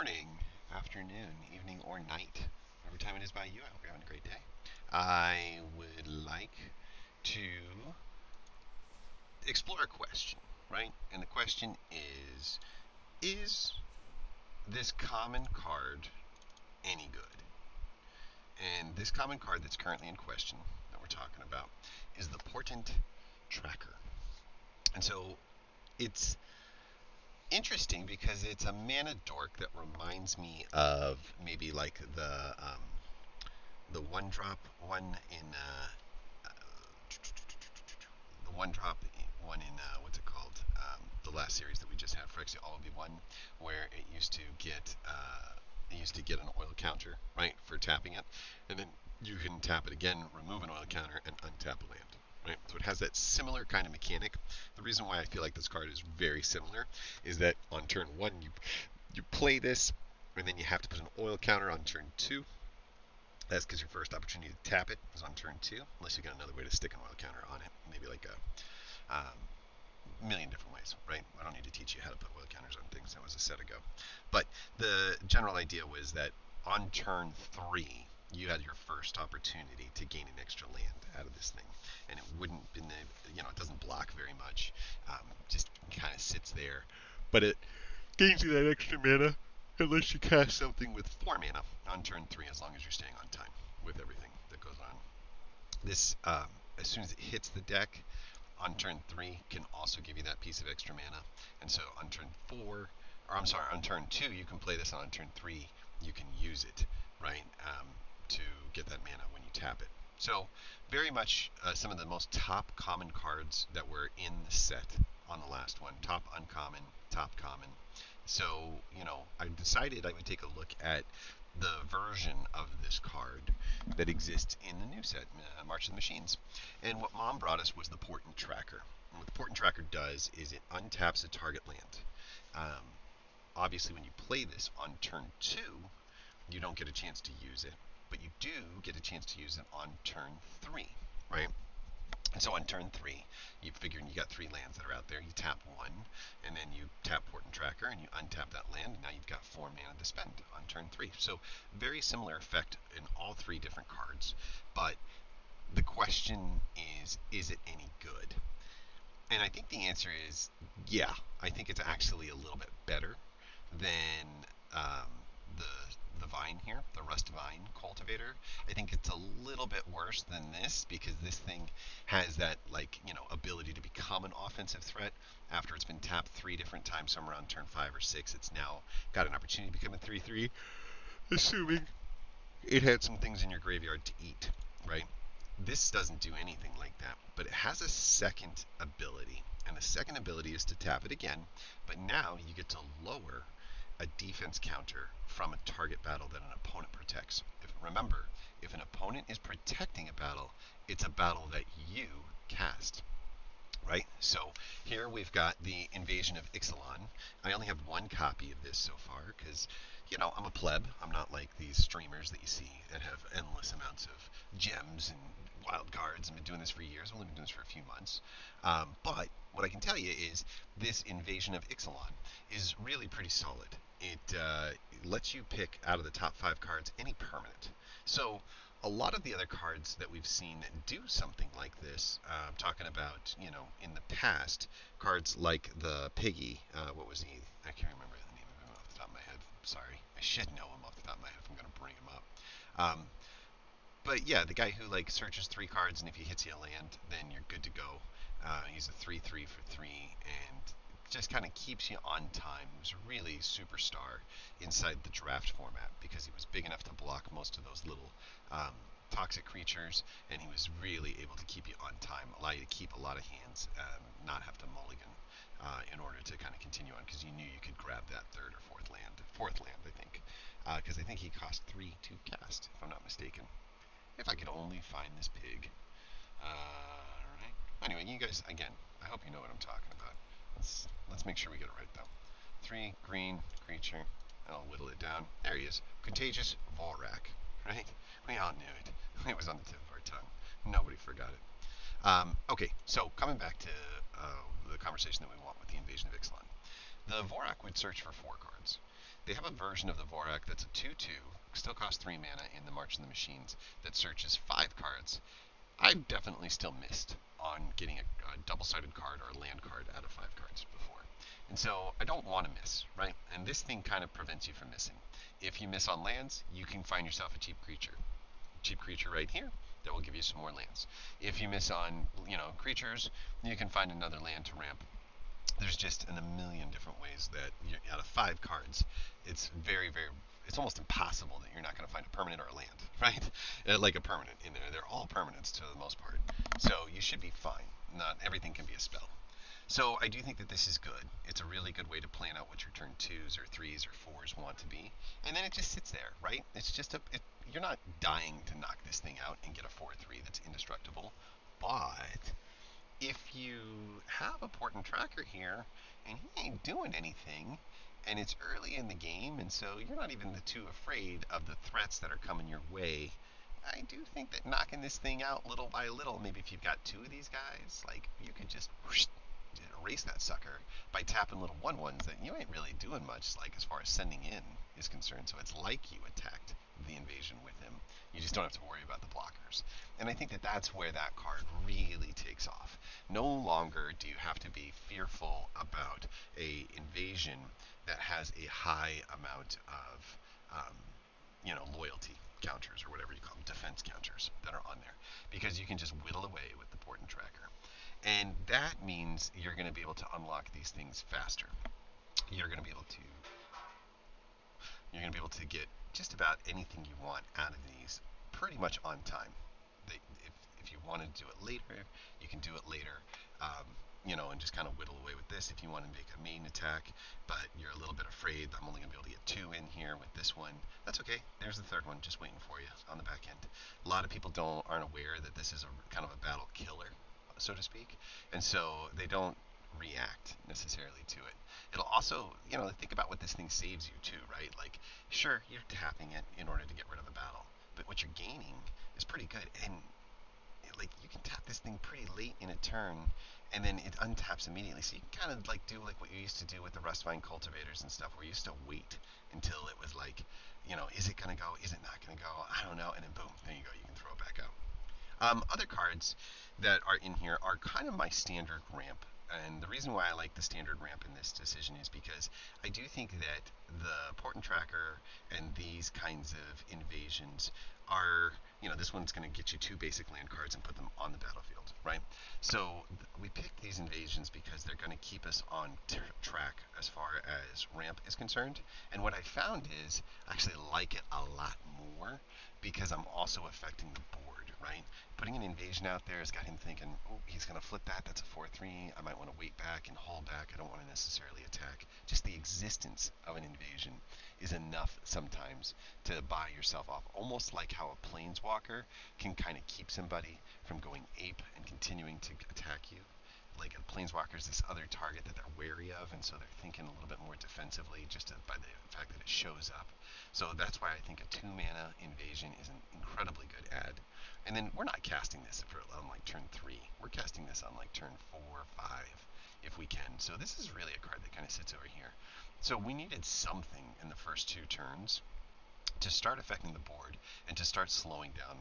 morning, afternoon, evening, or night, whatever time it is by you. I hope you're having a great day. I would like to explore a question, right? And the question is this common card any good? And this common card that's currently in question that we're talking about is the Portent Tracker. And so it's interesting because it's a mana dork that reminds me of maybe like the one drop one in the one drop one in what's it called, the last series that we just had, Phyrexia All Will Be One, where it used to get an oil counter, right, for tapping it, and then you can tap it again, remove an oil counter, and untap a land. Right? So it has that similar kind of mechanic. The reason why I feel like this card is very similar is that on turn one you play this, and then you have to put an oil counter on turn two. That's because your first opportunity to tap it is on turn two, unless you got another way to stick an oil counter on it, maybe like a million different ways, right? I don't need to teach you how to put oil counters on things. That was a set ago. But the general idea was that on turn three, you had your first opportunity to gain an extra land out of this thing, and it wouldn't in the it doesn't block very much, just kind of sits there, but it gains you that extra mana unless you cast something with 4 mana on turn 3, as long as you're staying on time with everything that goes on. This, as soon as it hits the deck on turn 3, can also give you that piece of extra mana. And so on turn 4, or I'm sorry, on turn 2, you can play this, and on turn 3, you can use it, right, to get that mana when you tap it. So very much some of the most top common cards that were in the set on the last one. Top uncommon, top common. So, I decided I would take a look at the version of this card that exists in the new set, March of the Machines. And what Mom brought us was the Portent Tracker. And what the Portent Tracker does is it untaps a target land. Obviously, when you play this on turn 2, you don't get a chance to use it, but you do get a chance to use it on turn 3, right? And so on turn 3, you figure you got 3 lands that are out there. You tap 1, and then you tap Portent Tracker, and you untap that land, and now you've got 4 mana to spend on turn 3. So very similar effect in all 3 different cards. But the question is it any good? And I think the answer is yeah. I think it's actually a little bit better than the vine here, the Rust Vine Cultivator. I think it's a little bit worse than this because this thing has that ability to become an offensive threat after it's been tapped 3 different times, somewhere around turn 5 or 6. It's now got an opportunity to become a 3/3, assuming it had some things in your graveyard to eat, right? This doesn't do anything like that, but it has a second ability, and the second ability is to tap it again, but now you get to lower a defense counter from a target battle that an opponent protects. Remember, if an opponent is protecting a battle, it's a battle that you cast, right? So here we've got the Invasion of Ixalan. I only have 1 copy of this so far because, I'm a pleb. I'm not like these streamers that you see that have endless amounts of gems and wild cards and been doing this for years. I've only been doing this for a few months. But what I can tell you is this Invasion of Ixalan is really pretty solid. It lets you pick out of the top 5 cards any permanent. So a lot of the other cards that we've seen do something like this, I'm talking about, in the past, cards like the Piggy, what was he? I can't remember the name of him off the top of my head. Sorry. I should know him off the top of my head if I'm going to bring him up. But yeah, the guy who searches 3 cards, and if he hits you a land, then you're good to go. He's a 3/3 for 3, and just kind of keeps you on time. He was a really superstar inside the draft format because he was big enough to block most of those little toxic creatures, and he was really able to keep you on time, allow you to keep a lot of hands, not have to mulligan in order to kind of continue on, because you knew you could grab that 3rd or 4th land, I think, because I think he cost 3 to cast, if I'm not mistaken. If I could only find this pig. Alright. Anyway, you guys, again, I hope you know what I'm talking about. Let's make sure we get it right, though. 3 green creature. I'll whittle it down. There he is. Contagious Volrak. Right? We all knew it. It was on the tip of our tongue. Nobody forgot it. Okay, so coming back to the conversation that we want with the Invasion of Ixalan. The Volrak would search for 4 cards. They have a version of the Vorak that's a 2/2, still costs 3 mana in the March of the Machines, that searches 5 cards. I've definitely still missed on getting a double-sided card or a land card out of 5 cards before. And so I don't want to miss, right? And this thing kind of prevents you from missing. If you miss on lands, you can find yourself a cheap creature right here that will give you some more lands. If you miss on, creatures, you can find another land to ramp. There's just a million different ways that out of 5 cards, it's it's almost impossible that you're not going to find a permanent or a land, right? Like a permanent in there. They're all permanents to the most part. So you should be fine. Not everything can be a spell. So I do think that this is good. It's a really good way to plan out what your turn 2s or 3s or 4s want to be. And then it just sits there, right? It's just you're not dying to knock this thing out and get a 4/3 that's indestructible. But if you have a Portent tracker here and he ain't doing anything, and it's early in the game, and so you're not even too afraid of the threats that are coming your way, I do think that knocking this thing out little by little, maybe if you've got 2 of these guys, like, you could just erase that sucker by tapping little 1/1s that you ain't really doing much, like, as far as sending in is concerned. So it's like you attacked the invasion with him. You just don't have to worry about the blockers. And I think that that's where that card really takes off. No longer do you have to be fearful about a invasion that has a high amount of, loyalty counters, or whatever you call them, defense counters that are on there, because you can just whittle away with the Portent tracker. And that means you're going to be able to unlock these things faster. You're going to be able to get just about anything you want out of these pretty much on time. If you want to do it later, you can do it later, and just kind of whittle away with this. If you want to make a main attack, but you're a little bit afraid, I'm only going to be able to get 2 in here with this one, that's okay. There's the 3rd one just waiting for you on the back end. A lot of people aren't aware that this is a kind of a battle killer, so to speak, and so they don't react necessarily to it. It'll also, think about what this thing saves you too, right? Like, sure, you're tapping it in order to get rid of the battle, but what you're gaining is pretty good. And like, you can tap this thing pretty late in a turn, and then it untaps immediately. So you can kind of like do like what you used to do with the Rustvine cultivators and stuff, where you used to wait until it was like, is it gonna go? Is it not gonna go? I don't know. And then boom, there you go. You can throw it back out. Other cards that are in here are kind of my standard ramp. And the reason why I like the standard ramp in this decision is because I do think that the Portent Tracker and these kinds of invasions are, this one's going to get you 2 basic land cards and put them on the battlefield, right? So we picked these invasions because they're going to keep us on track as far as ramp is concerned. And what I found is I actually like it a lot more because I'm also affecting the board, right? Putting an invasion out there has got him thinking, oh, he's going to flip that. That's a 4/3. I might want to wait back and hold back. I don't want to necessarily attack. Just the existence of an invasion is enough sometimes to buy yourself off. Almost like how a planeswalker can kind of keep somebody from going ape and continuing to attack you. Like a planeswalker is this other target that they're wary of, and so they're thinking a little bit more defensively just by the fact that it shows up. So that's why I think a 2-mana invasion is an incredibly good add. And then we're not casting this on like turn 3. We're casting this on like turn 4, 5, if we can. So this is really a card that kind of sits over here. So we needed something in the first 2 turns to start affecting the board and to start slowing down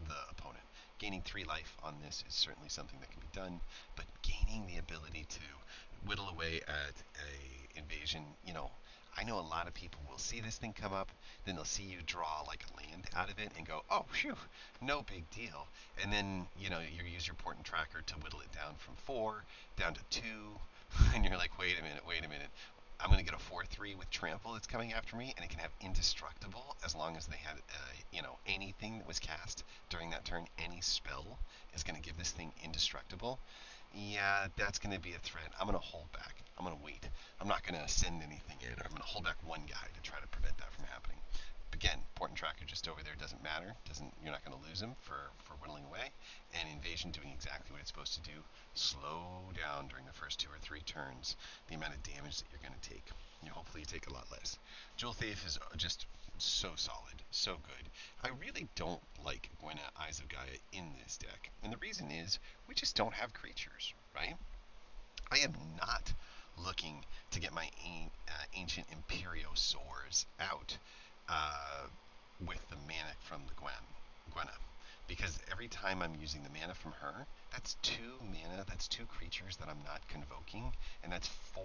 the opponent. Gaining 3 life on this is certainly something that can be done, but gaining the ability to whittle away at a invasion, I know a lot of people will see this thing come up, then they'll see you draw like a land out of it and go, oh, phew, no big deal. And then, you use your Portent Tracker to whittle it down from 4 down to 2, and you're like, wait a minute. I'm going to get a 4/3 with Trample that's coming after me, and it can have Indestructible as long as they had, anything that was cast during that turn, any spell is going to give this thing Indestructible. Yeah, that's going to be a threat. I'm going to hold back. I'm going to wait. I'm not going to send anything in, or I'm going to hold back 1 guy to try to prevent that from happening. Again, Portent Tracker just over there doesn't matter. You're not going to lose him for whittling away. And Invasion doing exactly what it's supposed to do. Slow down during the first 2 or 3 turns the amount of damage that you're going to take. Hopefully you take a lot less. Jewel Thief is just so solid, so good. I really don't like Gwynna Eyes of Gaia in this deck. And the reason is we just don't have creatures, right? I am not looking to get my Ancient Imperiosaurs out with the mana from the Gwenna. Because every time I'm using the mana from her, that's 2 mana, that's 2 creatures that I'm not convoking, and that's 4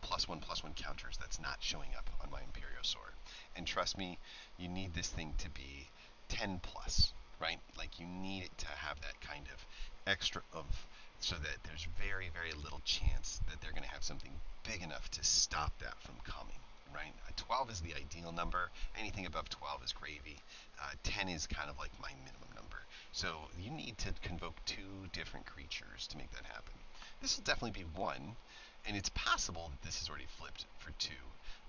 +1/+1 counters that's not showing up on my Imperiosaur. And trust me, you need this thing to be 10 plus, right? Like you need it to have that kind of extra oomph so that there's very, very little chance that they're going to have something big enough to stop that from coming, right? 12 is the ideal number. Anything above 12 is gravy. 10 is kind of like my minimum number. So you need to convoke 2 different creatures to make that happen. This will definitely be 1, and it's possible that this is already flipped for 2.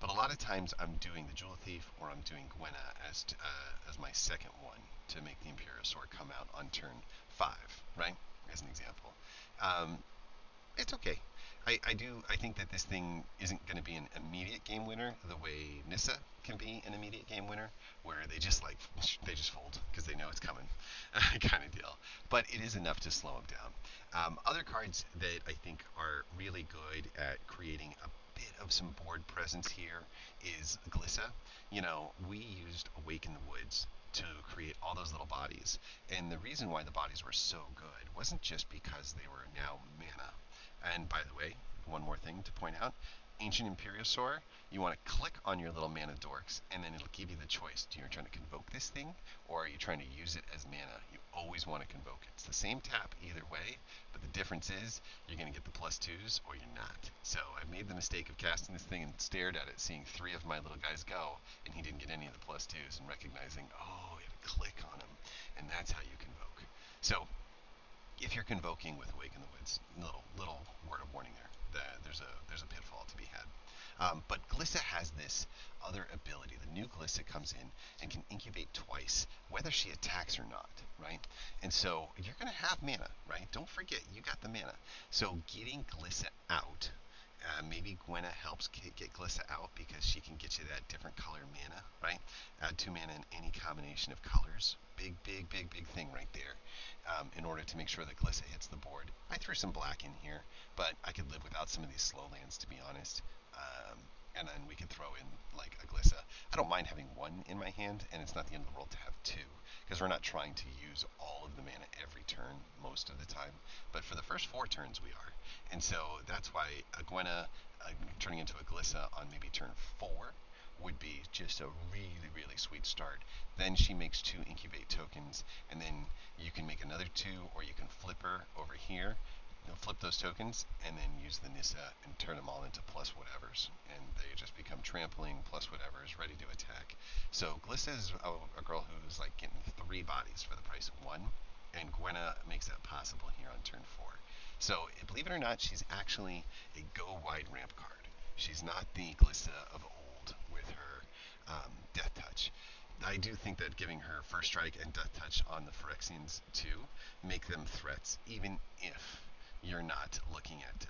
But a lot of times I'm doing the Jewel Thief or I'm doing Gwenna as my second one to make the Imperiosaur come out on turn 5, right? As an example. It's okay. I think that this thing isn't going to be an immediate game winner the way Nissa can be an immediate game winner, where they just fold because they know it's coming, kind of deal. But it is enough to slow them down. Other cards that I think are really good at creating a bit of some board presence here is Glissa. You know, we used Awake in the Woods to create all those little bodies, and the reason why the bodies were so good wasn't just because they were now mana. And by the way, one more thing to point out, Ancient Imperiosaur, you want to click on your little mana dorks, and then it'll give you the choice. Do you trying to convoke this thing, or are you trying to use it as mana? You always want to convoke it. It's the same tap either way, but the difference is you're going to get the +2s or you're not. So I made the mistake of casting this thing and stared at it, seeing 3 of my little guys go, and he didn't get any of the +2s, and recognizing, oh, you have to click on him, and that's how you convoke. So if you're convoking with Awake in the Woods, little word of warning there. There's a pitfall to be had. But Glissa has this other ability. The new Glissa comes in and can incubate twice, whether she attacks or not, right? And so you're going to have mana, right? Don't forget, you got the mana. So getting Glissa out, maybe Gwenna helps get Glissa out because she can get you that different color mana, right? Add 2 mana in any combination of colors. Big thing right there. In order to make sure that Glissa hits the board. I threw some black in here, but I could live without some of these slow lands, to be honest. And then we could throw in like a Glissa. I don't mind having 1 in my hand, and it's not the end of the world to have 2, because we're not trying to use all of the mana every turn most of the time. But for the first 4 turns, we are. And so that's why a Gwenna turning into a Glissa on maybe turn 4 would be just a really sweet start. Then she makes 2 incubate tokens, and then you can make another 2, or you can flip her over here. You'll flip those tokens, and then use the Nissa and turn them all into plus whatevers, and they just become trampling plus whatevers, ready to attack. So Glissa is a girl who's like getting 3 bodies for the price of 1, and Gwenna makes that possible here on turn 4. So believe it or not, she's actually a go wide ramp card. She's not the Glissa of old with her Death Touch. I do think that giving her First Strike and Death Touch on the Phyrexians too make them threats, even if you're not looking at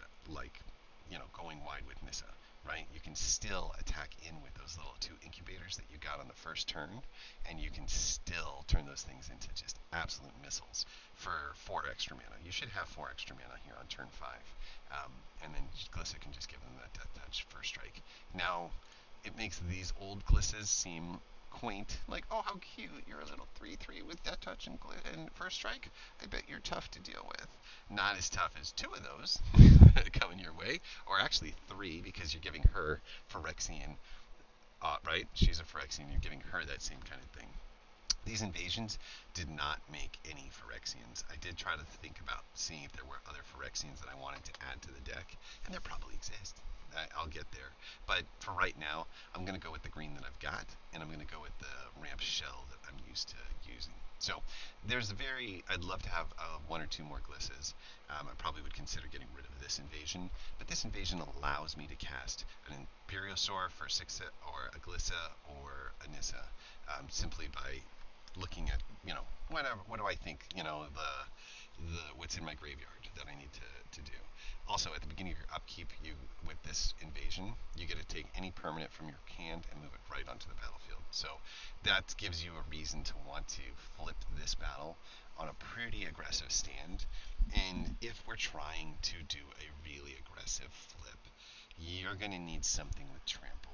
going wide with Nissa, right? You can still attack in with those little 2 incubators that you got on the first turn, and you can still turn those things into just absolute missiles for 4 extra mana. You should have 4 extra mana here on turn 5, and then Glissa can just give them that Death Touch First Strike. Now, it makes these old Glissas seem quaint, like, oh, how cute, you're a little 3/3 with Death Touch and First Strike. I bet you're tough to deal with. Not as tough as 2 of those coming your way, or actually 3, because you're giving her Phyrexian, right? She's a Phyrexian, you're giving her that same kind of thing. These invasions did not make any Phyrexians. I did try to think about seeing if there were other Phyrexians that I wanted to add to the deck, and there probably exist. I'll get there. But for right now, I'm going to go with the green that I've got, and I'm going to go with the ramp shell that I'm used to using. So I'd love to have 1 or 2 more Glissas. I probably would consider getting rid of this invasion, but this invasion allows me to cast an Imperiosaur for 6 or a Glissa or a Nissa, simply by looking at, what do I think, what's in my graveyard that I need to do. Also, at the beginning of your upkeep, with this invasion, you get to take any permanent from your hand and move it right onto the battlefield. So that gives you a reason to want to flip this battle on a pretty aggressive stand. And if we're trying to do a really aggressive flip, you're going to need something with trample.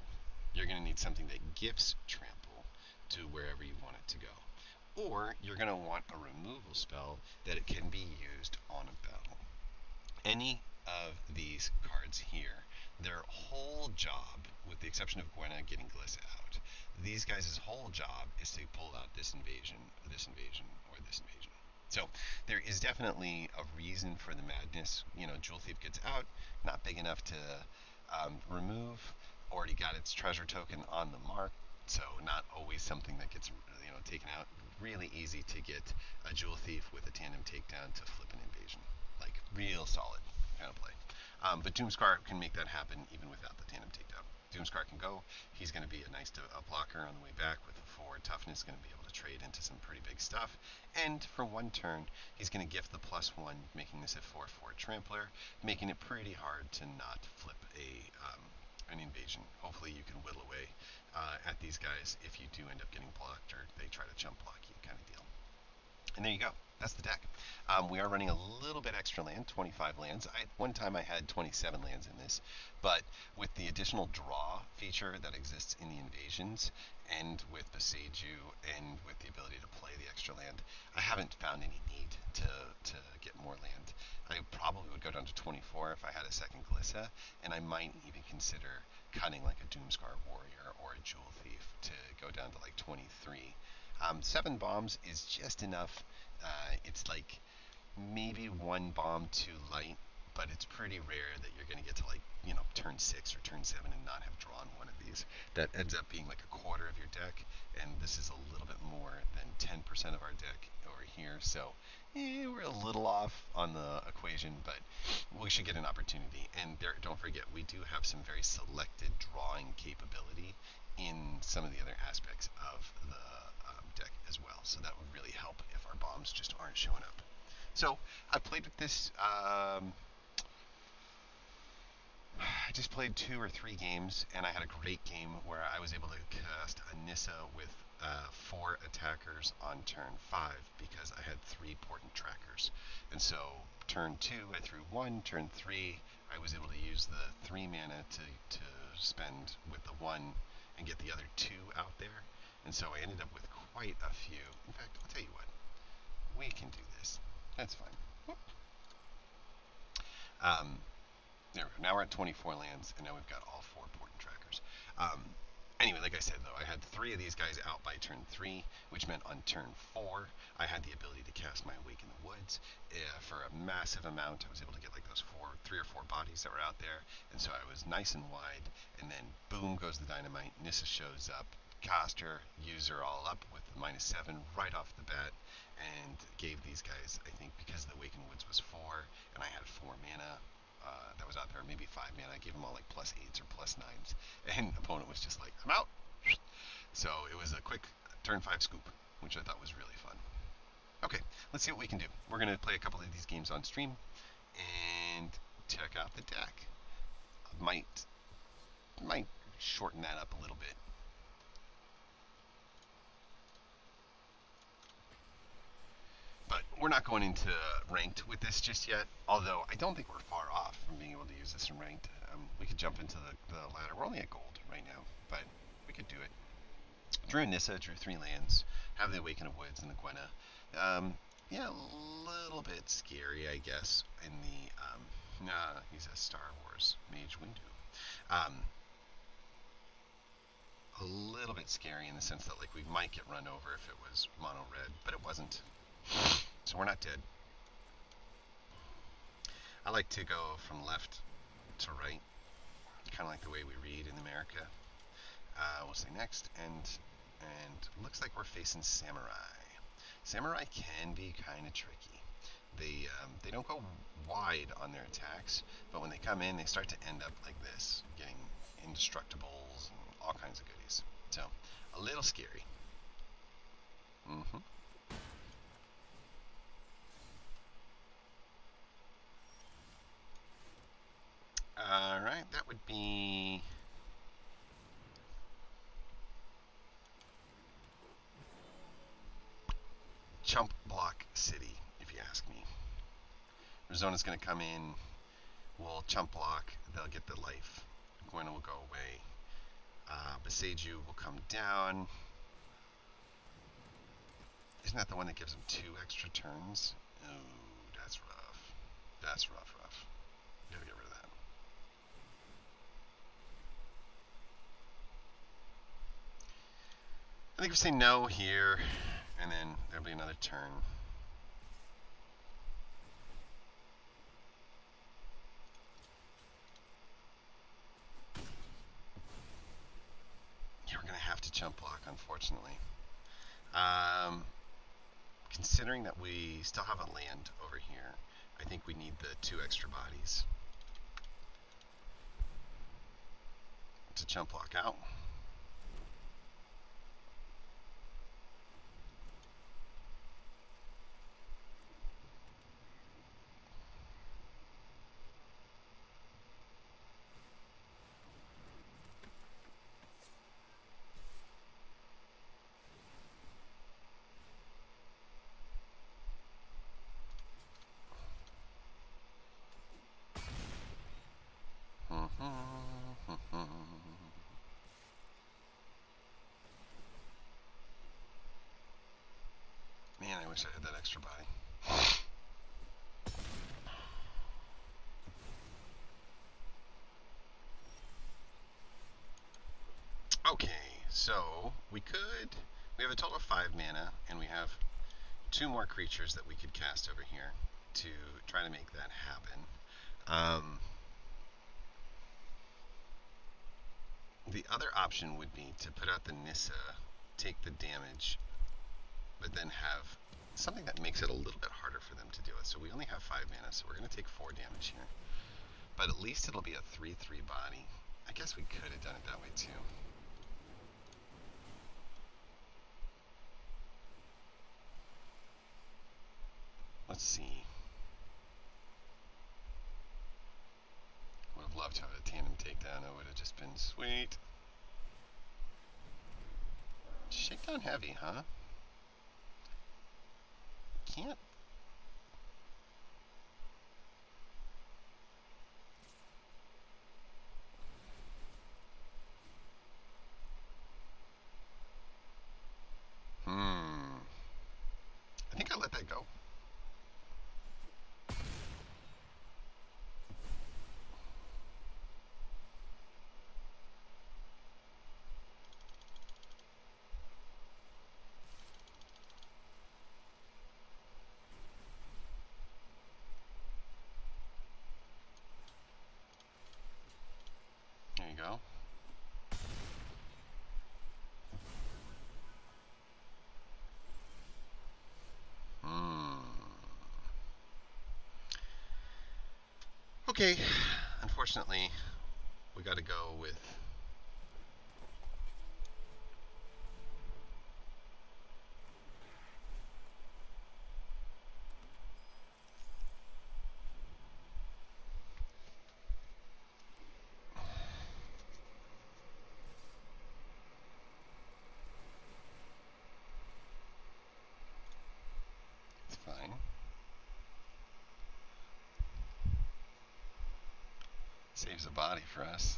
You're going to need something that gives trample to wherever you want it to go. Or you're going to want a removal spell that it can be used on a battle. Any of these cards here, their whole job, with the exception of Gwenna getting Glissa out, these guys' whole job is to pull out this invasion, or this invasion, or this invasion. So there is definitely a reason for the madness. You know, Jewel Thief gets out, not big enough to remove, already got its treasure token on the mark, so not always something that gets taken out. Really easy to get a Jewel Thief with a tandem takedown to flip an invasion. Like, real solid kind of play. But Doomscar can make that happen even without the tandem takedown. Doomscar can go. He's going to be a nice blocker on the way back with a 4 toughness, going to be able to trade into some pretty big stuff. And for one turn, he's going to gift the +1, making this a 4/4 trampler, making it pretty hard to not flip an invasion. Hopefully you can whittle away at these guys if you do end up getting blocked or they try to chump block you kind of deal. And there you go. That's the deck. We are running a little bit extra land, 25 lands. One time I had 27 lands in this, but with the additional draw feature that exists in the invasions, and with Beseiju, and with the ability to play the extra land, I haven't found any need to get more land. I probably would go down to 24 if I had a second Glissa, and I might even consider cutting like a Doomscar Warrior or a Jewel Thief to go down to like 23. 7 bombs is just enough. It's like maybe 1 bomb too light, but it's pretty rare that you're going to get to like, turn 6 or turn 7 and not have drawn one of these. That ends up being like a quarter of your deck, and this is a little bit more than 10% of our deck over here, so we're a little off on the equation, but we should get an opportunity. And don't forget, we do have some very selected drawing capability in some of the other aspects of the deck as well, so that would really help if our bombs just aren't showing up. So I played with this. I just played 2 or 3 games, and I had a great game where I was able to cast a Nissa with 4 attackers on turn 5 because I had 3 Portent trackers. And so turn 2 I threw 1, turn 3 I was able to use the 3 mana to spend with the 1 and get the other 2 out there. And so I ended up with quite a few. In fact, I'll tell you what, we can do this. That's fine. There we go. Now we're at 24 lands, and now we've got all 4 Portent trackers. Anyway, like I said, though, I had 3 of these guys out by turn 3, which meant on turn 4, I had the ability to cast my Awake in the Woods for a massive amount. I was able to get like those 3 or 4 bodies that were out there, and so I was nice and wide, and then boom goes the dynamite. Nissa shows up, cast her, use her all up with the -7 right off the bat, and gave these guys, I think, because the Awake in the Woods was 4, and I had 4 mana, that was out there, maybe 5 mana. I gave them all like +8s or +9s, and the opponent was just like, I'm out. So it was a quick turn 5 scoop, which I thought was really fun. Okay, let's see what we can do. We're going to play a couple of these games on stream and check out the deck. Might shorten that up a little bit. But we're not going into ranked with this just yet, although I don't think we're far off from being able to use this in ranked. We could jump into the ladder. We're only at gold right now, but we could do it. Drew a Nissa, drew 3 lands, have the Awaken of Woods and the Gwenna. Yeah, a little bit scary, I guess, in the, he's a Star Wars Mage Windu. A little bit scary in the sense that, like, we might get run over if it was mono red, but it wasn't. So we're not dead. I like to go from left to right, kind of like the way we read in America. We'll say next, and looks like we're facing Samurai. Samurai can be kind of tricky. They don't go wide on their attacks, but when they come in, they start to end up like this, getting indestructibles and all kinds of goodies. So a little scary. Alright, that would be Chump Block City, if you ask me. Arizona's going to come in, we'll chump block, they'll get the life, go away. Beseiju will come down. Isn't that the one that gives him 2 extra turns? Oh, that's rough. That's rough. Gotta get rid of that. I think we say no here, and then there'll be another turn. Yeah, we're gonna have to jump block, unfortunately. Considering that we still have a land over here, I think we need the 2 extra bodies to jump block out. Man, I wish I had that extra body. Okay, so we have a total of 5 mana, and we have 2 more creatures that we could cast over here to try to make that happen. The other option would be to put out the Nissa, take the damage, but then have something that makes it a little bit harder for them to do it. So we only have 5 mana, so we're going to take 4 damage here. But at least it'll be a 3/3 body. I guess we could have done it that way too. Let's see. Would have loved to have a tandem takedown. It would have just been sweet. Shakedown heavy, huh? Can't. I think I let that go. There you go. Okay, unfortunately, we got to go with it's fine. Saves a body for us.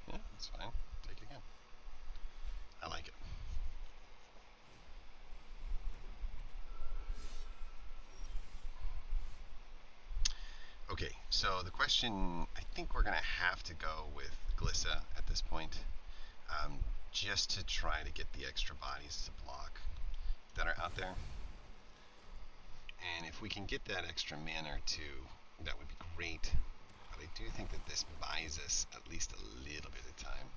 Yeah, that's fine. Take it again. I like it. Okay, so the question, I think we're going to have to go with Glissa at this point, just to try to get the extra bodies to block that are out there. And if we can get that extra mana or 2, that would be great. But I do think that this buys us at least a little bit of time.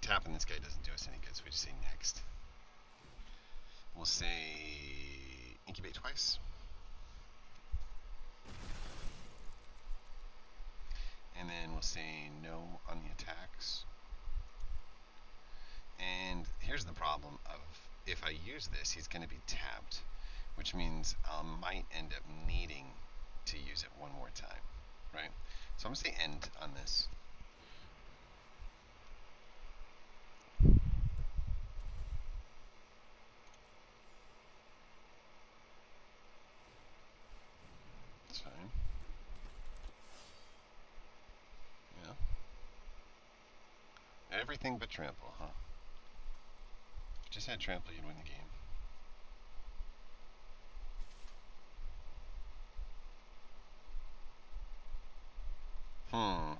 Tapping this guy doesn't do us any good, so we just say next. We'll say incubate twice. And then we'll say no on the attacks. And here's the problem of, if I use this, he's going to be tapped, which means I might end up needing to use it one more time, right? So I'm going to say end on this. everything but trample, huh? If you just had trample, you'd win the game. Hmm.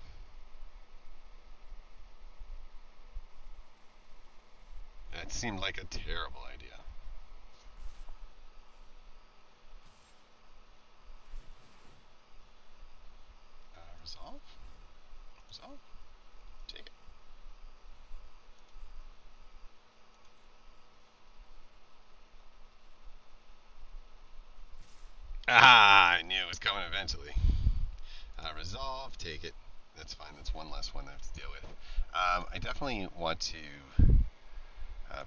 That seemed like a terrible idea. Resolve? Resolve? Take it. Ah, I knew it was coming eventually. Resolve, take it. That's fine. That's one less one I have to deal with. I definitely want to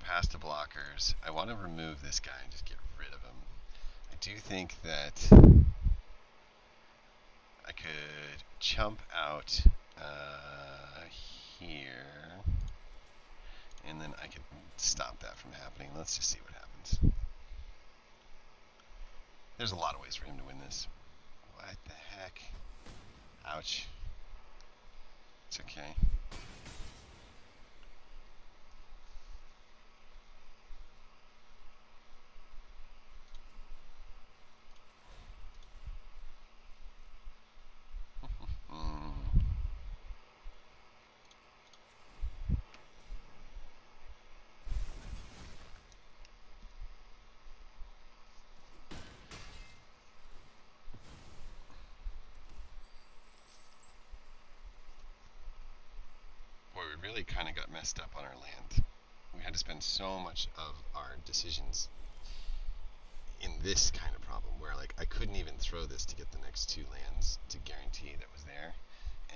pass the blockers. I want to remove this guy and just get rid of him. I do think that I could chump out here, and then I could stop that from happening. Let's just see what happens. There's a lot of ways for him to win this. What the heck? Ouch. It's okay. Boy, we really kind of got messed up on our land. We had to spend so much of our decisions in this kind of problem where like I couldn't even throw this to get the next two lands to guarantee that was there,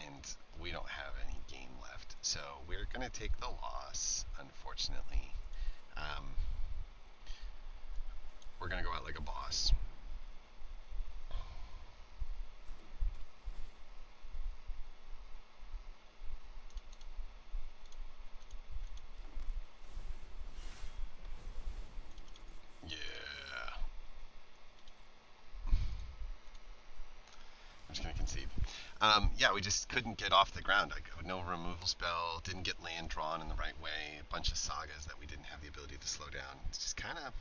and we don't have any game left, so we're gonna take the loss, unfortunately. We're gonna go out like a boss. Yeah, I'm just gonna concede. Yeah, we just couldn't get off the ground. No removal spell, didn't get land drawn in the right way, a bunch of sagas that we didn't have the ability to slow down. It's just kind of,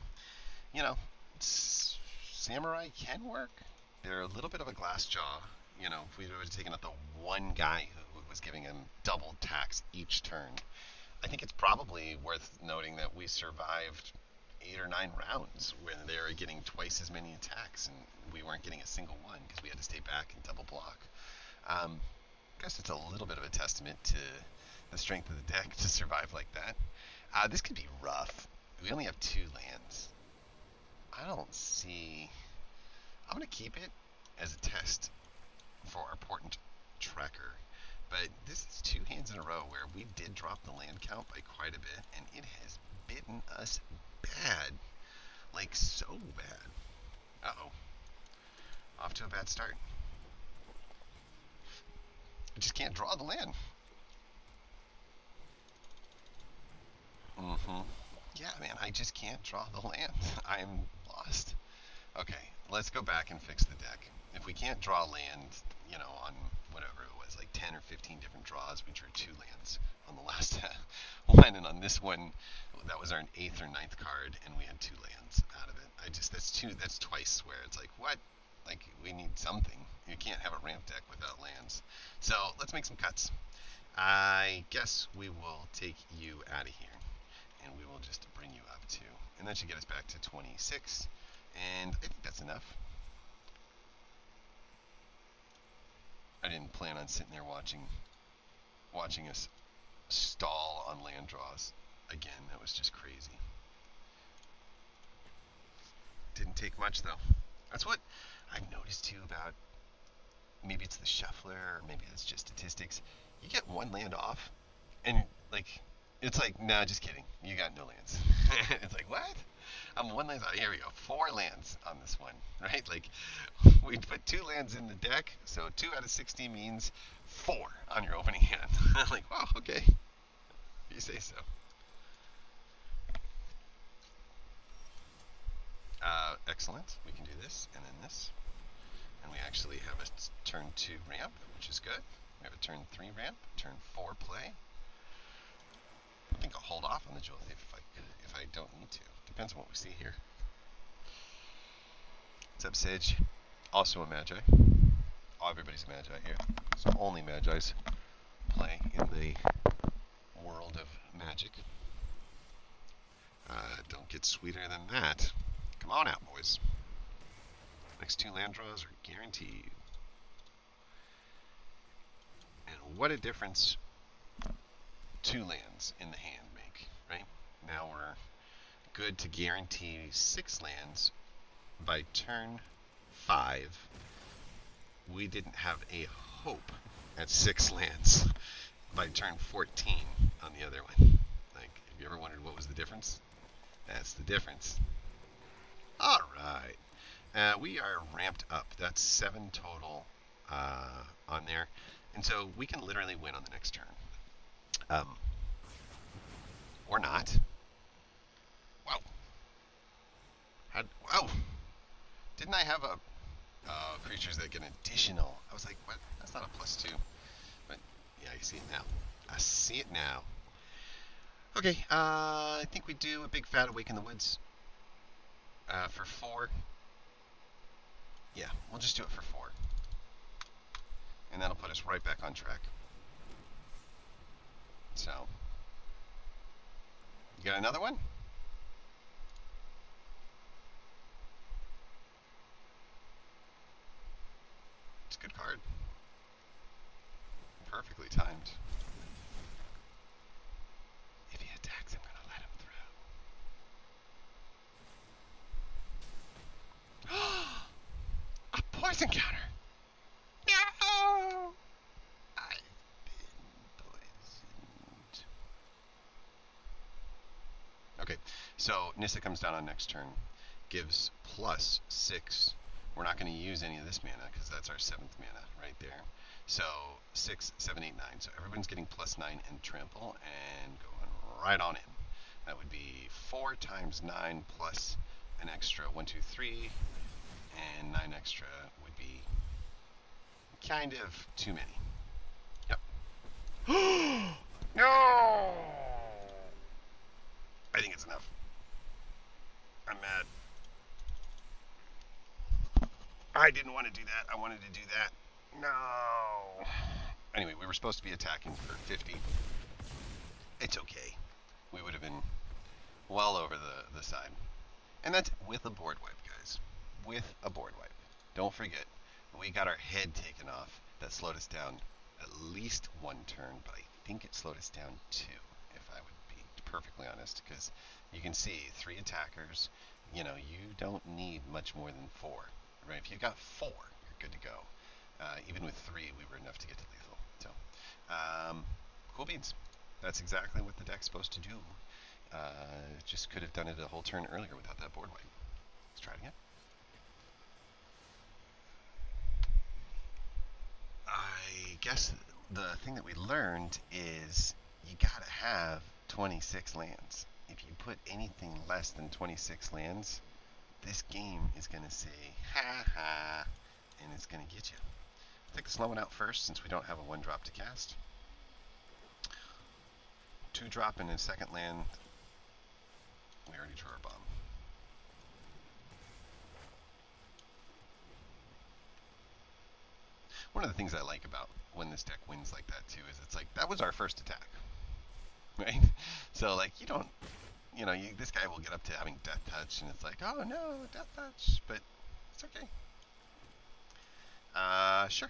you know, Samurai can work. They're a little bit of a glass jaw. You know, if we would have taken out the one guy who was giving him double tax each turn, I think it's probably worth noting that we survived 8 or 9 rounds when they were getting twice as many attacks and we weren't getting a single one because we had to stay back and double block. I guess it's a little bit of a testament to the strength of the deck to survive like that. This could be rough. We only have 2 lands. I don't see. I'm going to keep it as a test for our Portent tracker. But this is 2 hands in a row where we did drop the land count by quite a bit, and it has bitten us bad. Like, so bad. Uh-oh. Off to a bad start. I just can't draw the land. Mm-hmm. Yeah, man, I just can't draw the land. I'm lost. Okay, let's go back and fix the deck. If we can't draw land, you know, on whatever it was, like 10 or 15 different draws, we drew 2 lands on the last one, and on this one, that was our 8th or 9th card, and we had 2 lands out of it. That's twice where it's like, what? Like, we need something. You can't have a ramp deck without lands. So, let's make some cuts. I guess we will take you out of here, and we will just bring you up to, and that should get us back to 26, and I think that's enough. I didn't plan on sitting there watching us stall on land draws again. That was just crazy. Didn't take much though. That's what I've noticed too about, maybe it's the shuffler or maybe it's just statistics. You get one land off and like it's like, nah, just kidding. You got no lands. It's like, what? I'm 1 land out. Here we go. 4 lands on this one, right? Like, we put 2 lands in the deck, so 2 out of 60 means 4 on your opening hand. I'm like, wow, okay. You say so. Excellent. We can do this and then this. And we actually have a turn 2 ramp, which is good. We have a turn 3 ramp, turn 4 play. off on the Jewel Thief if I don't need to. Depends on what we see here. What's up, Sage? Also a Magi. Oh, everybody's a Magi here. So only Magi's play in the world of Magic. Don't get sweeter than that. Come on out, boys. Next 2 land draws are guaranteed. And what a difference 2 lands in the hand make, right? Now we're good to guarantee 6 lands by turn 5. We didn't have a hope at 6 lands by turn 14 on the other one. Like, have you ever wondered what was the difference? That's the difference. All right. We are ramped up. That's 7 total on there. And so we can literally win on the next turn. Or not. Wow. Wow. Didn't I have a creatures that get an additional? I was like, what? That's not a +2. But yeah, you see it now. I see it now. Okay, I think we do a big fat Awake in the Woods for 4. Yeah, we'll just do it for 4. And that'll put us right back on track. So, you got another one? It's a good card. Perfectly timed. If he attacks, I'm going to let him through. A poison counter! No! I've been poisoned. Okay, so Nissa comes down on next turn. Gives +6. We're not going to use any of this mana because that's our 7th mana right there. So 6, 7, 8, 9. So everyone's getting +9 and trample and going right on in. That would be 4 times 9 plus an extra 1, 2, 3, and 9 extra would be kind of too many. Yep. No! I think it's enough. I'm mad. I didn't want to do that. I wanted to do that. No. Anyway, we were supposed to be attacking for 50. It's okay. We would have been well over the side. And that's with a board wipe, guys. With a board wipe. Don't forget, we got our head taken off. That slowed us down at least 1 turn, but I think it slowed us down 2, if I would be perfectly honest, because you can see 3 attackers. You know, you don't need much more than 4. Right? If you got 4, you're good to go. Even with 3, we were enough to get to lethal. So, cool beans. That's exactly what the deck's supposed to do. Just could have done it a whole turn earlier without that board wipe. Let's try it again. I guess the thing that we learned is you gotta have 26 lands. If you put anything less than 26 lands, this game is going to say, ha ha, and it's going to get you. I think slow one out first since we don't have a 1-drop to cast. 2-drop in a second land. We already drew our bomb. One of the things I like about when this deck wins like that too is it's like, that was our first attack. Right? So like, you don't, you know, this guy will get up to having Death Touch, and it's like, oh no, Death Touch, but it's okay. Sure.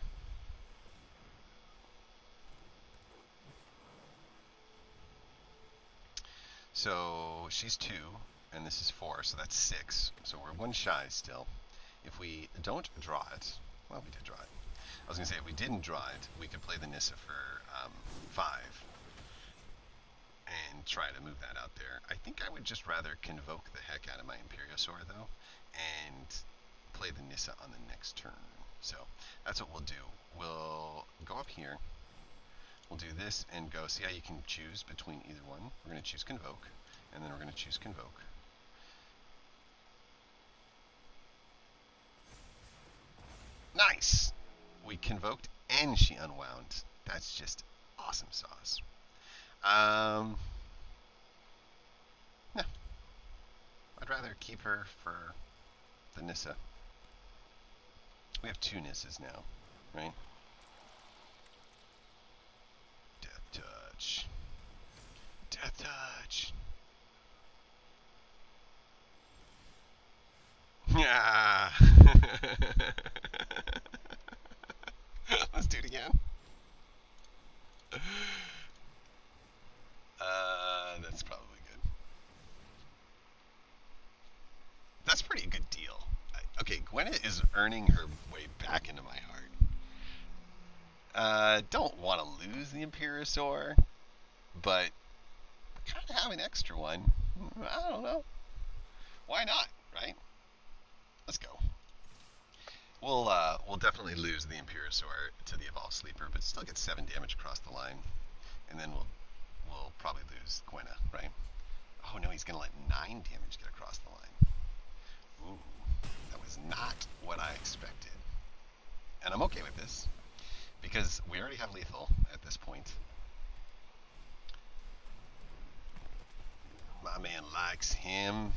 So she's 2, and this is 4, so that's 6. So we're 1 shy still. If we don't draw it, well, we did draw it. I was going to say, if we didn't draw it, we could play the Nissa for 5. And try to move that out there. I think I would just rather convoke the heck out of my Imperiosaur, though, and play the Nissa on the next turn. So that's what we'll do. We'll go up here. We'll do this and go. See how you can choose between either one? We're going to choose Convoke, and then we're going to choose Convoke. Nice! We convoked and she unwound. That's just awesome sauce. rather keep her for the Nissa. We have 2 Nissas now, right? Death touch. Death touch. Yeah. Let's do it again. That's probably good. That's a pretty good deal. Okay, Gwenna is earning her way back into my heart. Don't want to lose the Imperiosaur, but kind of have an extra one. I don't know. Why not, right? Let's go. We'll definitely lose the Imperiosaur to the Evolved Sleeper, but still get 7 damage across the line, and then we'll probably lose Gwenna, right? Oh no, he's gonna let 9 damage get across the line. Ooh, that was not what I expected, and I'm okay with this because we already have lethal at this point. My man likes him.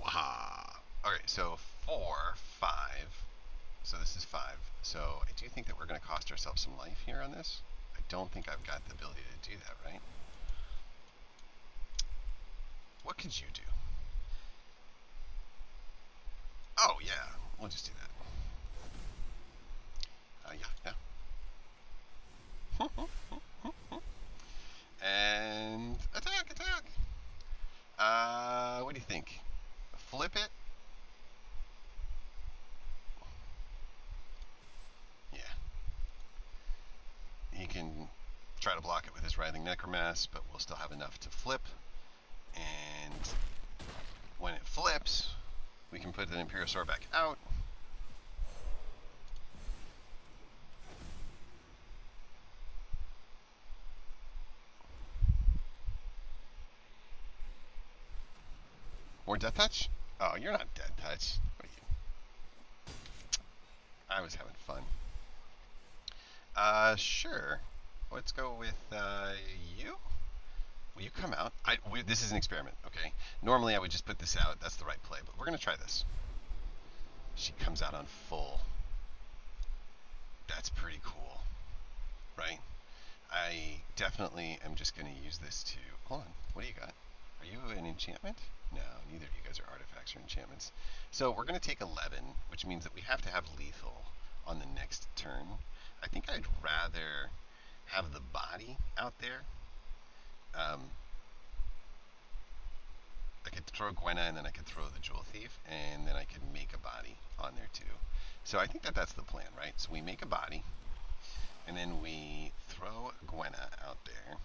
Wow. Alright, so 4, 5. So this is 5. So I do think that we're going to cost ourselves some life here on this. I don't think I've got the ability to do that, right? What could you do? Oh, yeah. We'll just do that. Yeah. And attack. What do you think? Flip it? Yeah. He can try to block it with his Writhing Necromass, but we'll still have enough to flip. And when it flips, we can put the Imperiosaur back out. More Death Touch? Oh, you're not Death Touch. What are you? I was having fun. Sure. Let's go with you. Will you come out? This is an experiment, okay? Normally I would just put this out. That's the right play, but we're going to try this. She comes out on full. That's pretty cool, right? I definitely am just going to use this to... Hold on. What do you got? Are you an enchantment? No, neither of you guys are artifacts or enchantments. So we're going to take 11, which means that we have to have lethal on the next turn. I think I'd rather have the body out there. I could throw Gwenna, and then I could throw the Jewel Thief, and then I could make a body on there too. So I think that that's the plan, right? So we make a body, and then we throw Gwenna out there.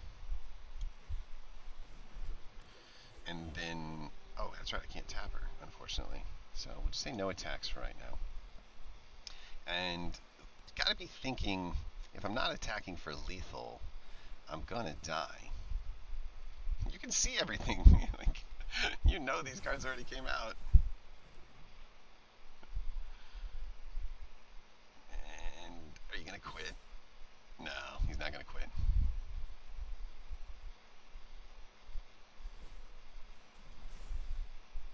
And then, oh, that's right, I can't tap her, unfortunately. So we'll just say no attacks for right now. And got to be thinking, if I'm not attacking for lethal, I'm going to die. You can see everything. Like, you know these cards already came out. And are you going to quit? No, he's not going to quit.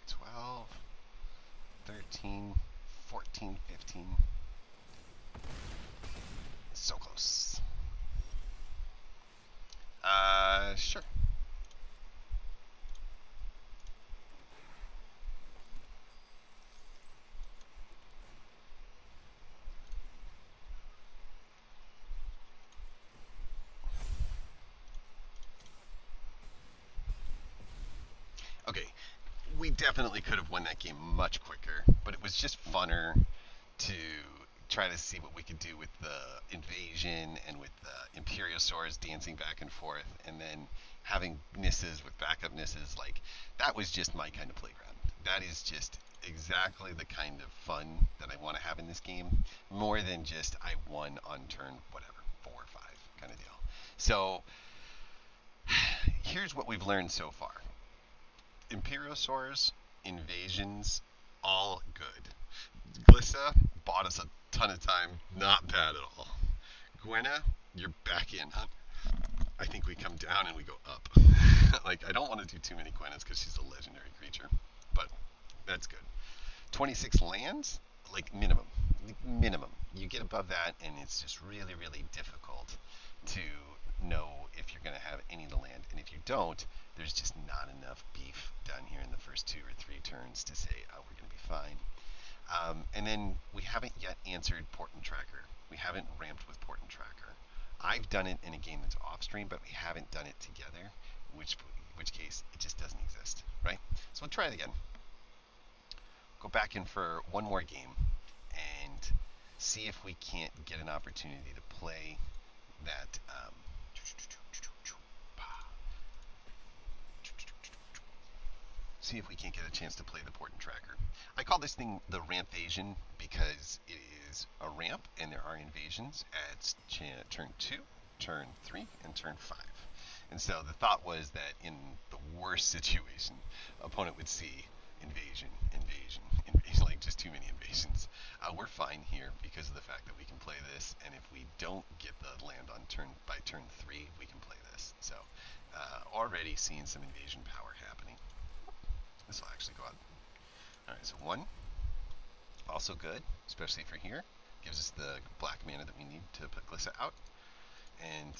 $12, $13, $14, $15. So close. Sure. Okay, we definitely could have won that game much quicker, but it was just funner to try to see what we could do with the invasion and with the Imperiosaurs dancing back and forth, and then having Nissas with backup Nissas. Like, that was just my kind of playground. That is just exactly the kind of fun that I want to have in this game, more than just I won on turn whatever 4 or 5 kind of deal. So here's what we've learned so far. Imperiosaurs, invasions, all good. Glissa bought us a ton of time, not bad at all. Gwenna, you're back in. I think we come down and we go up. Like, Like, I don't want to do too many Gwenas because she's a legendary creature, but that's good. 26 lands, like minimum. Minimum. You get above that, and it's just really, really difficult to know if you're going to have any to land. And if you don't, there's just not enough beef down here in the first 2 or 3 turns to say, oh, we're going to be fine. And then we haven't yet answered Portent Tracker. We haven't ramped with Portent Tracker. I've done it in a game that's off stream, but we haven't done it together, which case it just doesn't exist, right? So we'll try it again. Go back in for one more game and see if we can't get an opportunity to play that. See if we can't get a chance to play the Portent Tracker. I call this thing the Rampvasion because it is a ramp and there are invasions at turn 2, turn 3, and turn 5. And so the thought was that in the worst situation, opponent would see invasion, like just too many invasions. We're fine here because of the fact that we can play this, and if we don't get the land on by turn 3, we can play this. So already seeing some invasion power happening. This will actually go out. Alright, so 1. Also good, especially for here. Gives us the black mana that we need to put Glissa out. And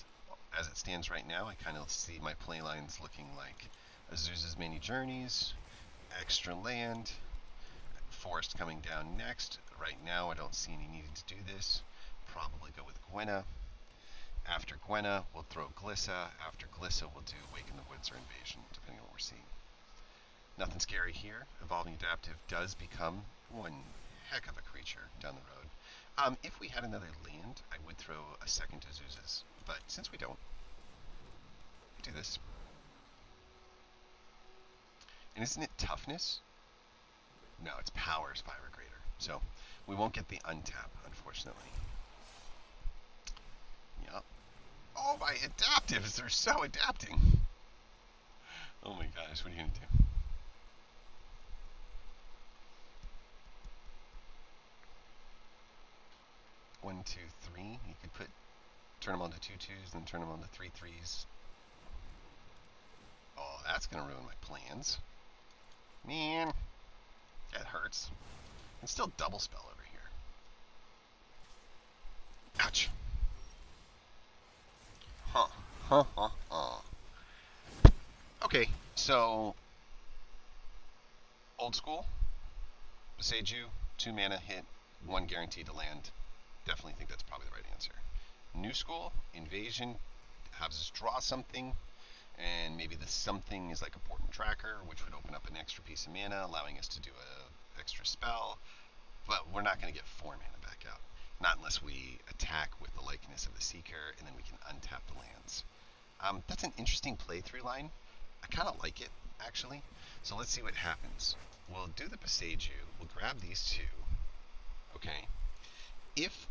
as it stands right now, I kind of see my play lines looking like Azusa's Many Journeys, extra land, Forest coming down next. Right now, I don't see any need to do this. Probably go with Gwena. After Gwena, we'll throw Glissa. After Glissa, we'll do Wake in the Woods or Invasion, depending on what we're seeing. Nothing scary here. Evolving Adaptive does become one heck of a creature down the road. If we had another land, I would throw a second Azusa's, but since we don't, do this. And isn't it toughness? No, it's power Spire Greater. So we won't get the untap, unfortunately. Yep. Oh, my adaptives! They're so adapting! Oh my gosh, what are you gonna do? One, two, three. You could turn them on to 2/2s, and turn them on to 3/3s. Oh, that's gonna ruin my plans. Man, that hurts. And still double spell over here. Ouch. Okay, so old school. Beseiju, 2 mana hit, 1 guaranteed to land. Definitely think that's probably the right answer. New school, invasion, has us draw something, and maybe the something is like a Portent Tracker, which would open up an extra piece of mana, allowing us to do a extra spell. But we're not going to get 4 mana back out. Not unless we attack with the Likeness of the Seeker, and then we can untap the lands. That's an interesting playthrough line. I kind of like it, actually. So let's see what happens. We'll do the Beseiju. We'll grab these 2. Okay. If...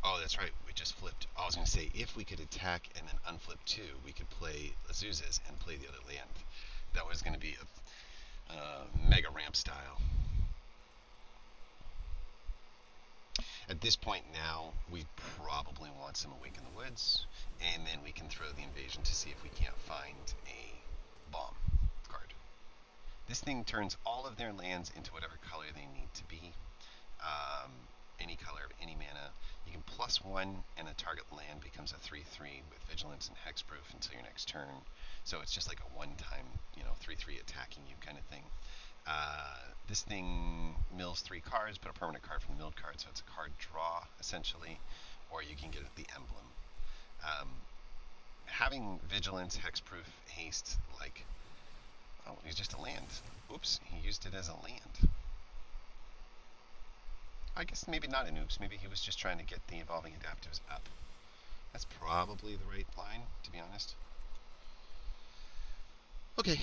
Oh, that's right. We just flipped. I was going to say, if we could attack and then unflip 2, we could play Azusa's and play the other land. That was going to be a mega ramp style. At this point now, we probably want some Awake in the Woods, and then we can throw the invasion to see if we can't find a bomb card. This thing turns all of their lands into whatever color they need to be. Any color of any mana. You can +1, and a target land becomes a 3/3 with Vigilance and Hexproof until your next turn. So it's just like a one-time, 3/3 attacking you kind of thing. This thing mills 3 cards, put a permanent card from the milled card, so it's a card draw, essentially, or you can get the emblem. Having Vigilance, Hexproof, Haste, oh, he's just a land. Oops, he used it as a land. I guess maybe not an oops, maybe he was just trying to get the Evolving Adaptives up. That's probably the right line, to be honest. Okay,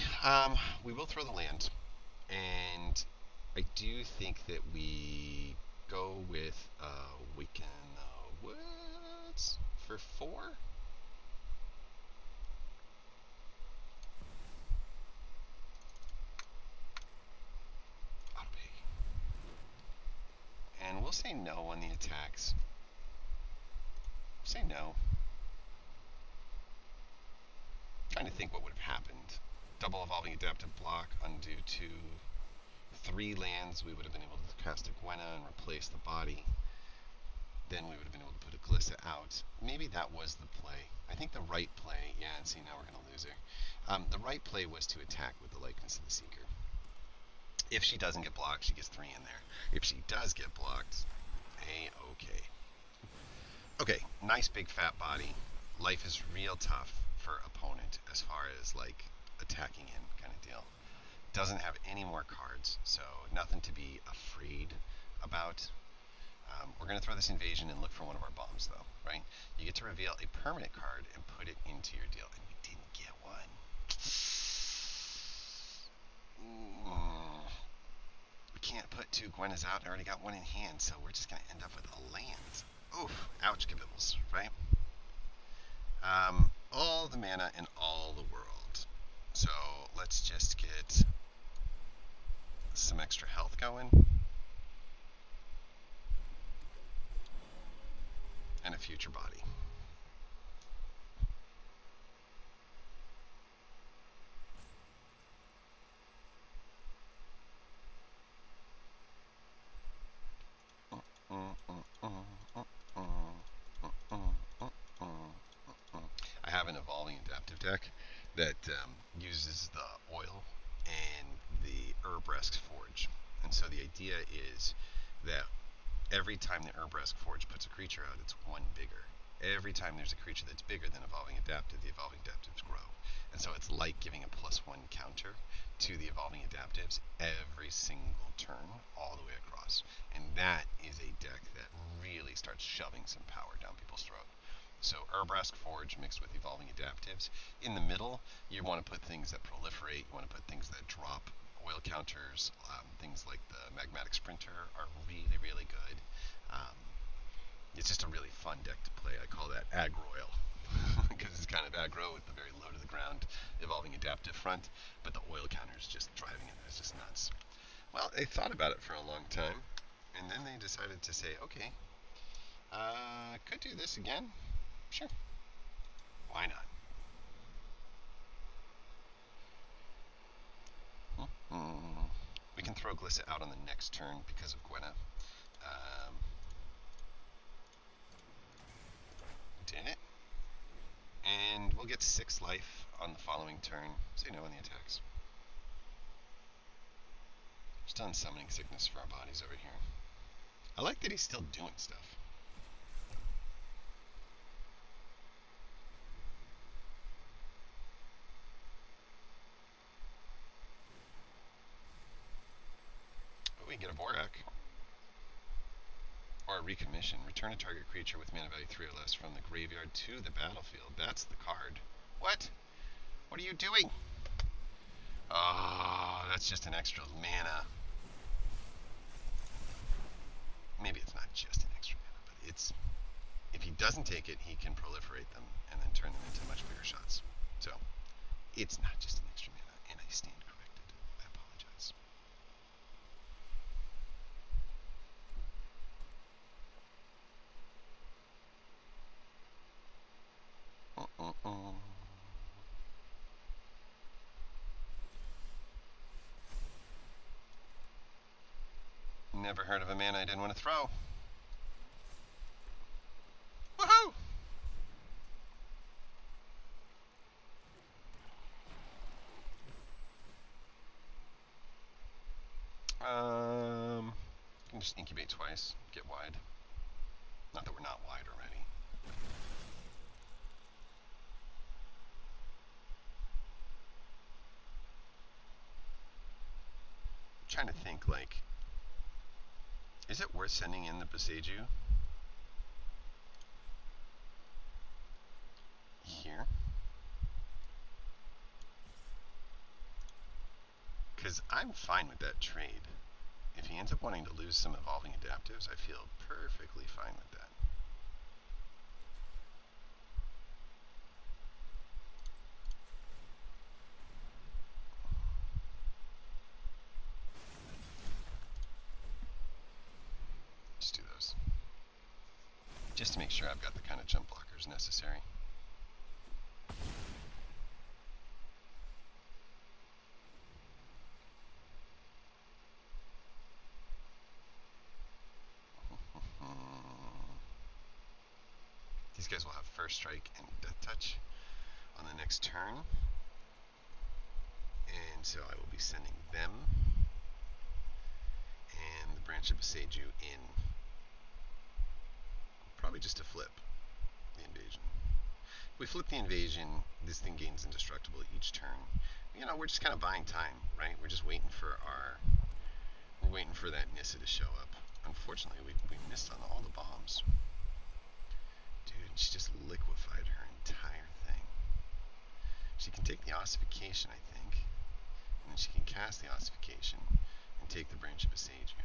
we will throw the land. And I do think that we go with Wake in the Woods for 4. Auto pay. And we'll say no on the attacks. Say no. trying to think what would have happened. Double evolving adaptive block, undo 2, 3 lands. We would have been able to cast a Gwenna and replace the body. Then we would have been able to put a Glissa out. Maybe that was the play. I think the right play, yeah, and see, now we're going to lose her. The right play was to attack with the Likeness of the Seeker. If she doesn't get blocked, she gets 3 in there. If she does get blocked, A-okay. Okay, nice big fat body. Life is real tough for opponent as far as like attacking in kind of deal. Doesn't have any more cards, so nothing to be afraid about. We're going to throw this invasion and look for one of our bombs though, right? You get to reveal a permanent card and put it into your deal, and we didn't get one. We can't put 2 Gwennas out. I already got 1 in hand, so we're just going to end up with a land. Oof, ouch kabibbles, right? All the mana in all the world. So let's just get some extra health going. And a future body. I have an evolving adaptive deck that uses the oil and the Urbresk Forge. And so the idea is that every time the Urbresk Forge puts a creature out, it's 1 bigger. Every time there's a creature that's bigger than Evolving Adaptive, the Evolving Adaptives grow. And so it's like giving a +1 counter to the Evolving Adaptives every single turn, all the way across. And that is a deck that really starts shoving some power down people's throat. So Urbresk Forge mixed with Evolving Adaptives. In the middle, you want to put things that proliferate, you want to put things that drop oil counters. Things like the Magmatic Sprinter are really, really good. It's just a really fun deck to play. I call that Agroil because it's kind of aggro with the very low to the ground Evolving Adaptive front, but the oil counter is just driving it. It's just nuts. Well, they thought about it for a long time, and then they decided to say, okay, could do this again. Sure. Why not? We can throw Glissa out on the next turn because of Gwenna. Did it? And we'll get 6 life on the following turn. Say no on the attacks. Just done summoning sickness for our bodies over here. I like that he's still doing stuff. Oh, we can get a Borak. Or a recommission. Return a target creature with mana value 3 or less from the graveyard to the battlefield. That's the card. What? What are you doing? Oh, that's just an extra mana. Maybe it's not just an extra mana, but it's... If he doesn't take it, he can proliferate them and then turn them into much bigger shots. So, it's not just an extra mana, and I stand corrected. I apologize. Never heard of a mana I didn't want to throw. Woohoo! You can just incubate twice, get wide. Not that we're not wide already. I'm trying to think, like, is it worth sending in the Boseiju? Here? Because I'm fine with that trade. If he ends up wanting to lose some evolving adaptives, I feel perfectly fine with that. Just do those. Just to make sure I've got the kind of jump blockers necessary. First Strike and Death Touch on the next turn. And so I will be sending them and the Branch of Boseiju in, probably just to flip the invasion. If we flip the invasion, this thing gains indestructible each turn. You know, we're just kind of buying time, right? We're just waiting for that Nissa to show up. Unfortunately, we missed on all the bombs. Dude, she just liquefied her entire thing. She can take the Ossification, I think, and then she can cast the Ossification and take the Branch of Boseiju.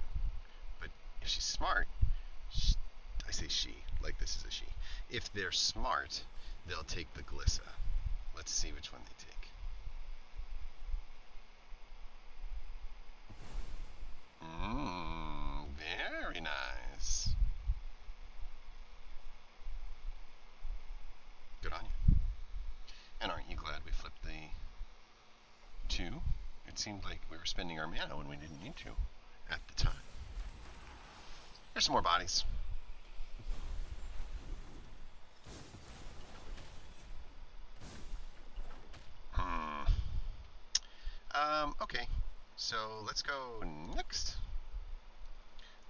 But if she's smart, I say she, like this is a she. If they're smart, they'll take the Glissa. Let's see which one they take. Very nice. Good on you. And aren't you glad we flipped the 2? It seemed like we were spending our mana when we didn't need to at the time. There's some more bodies. Okay, so let's go next.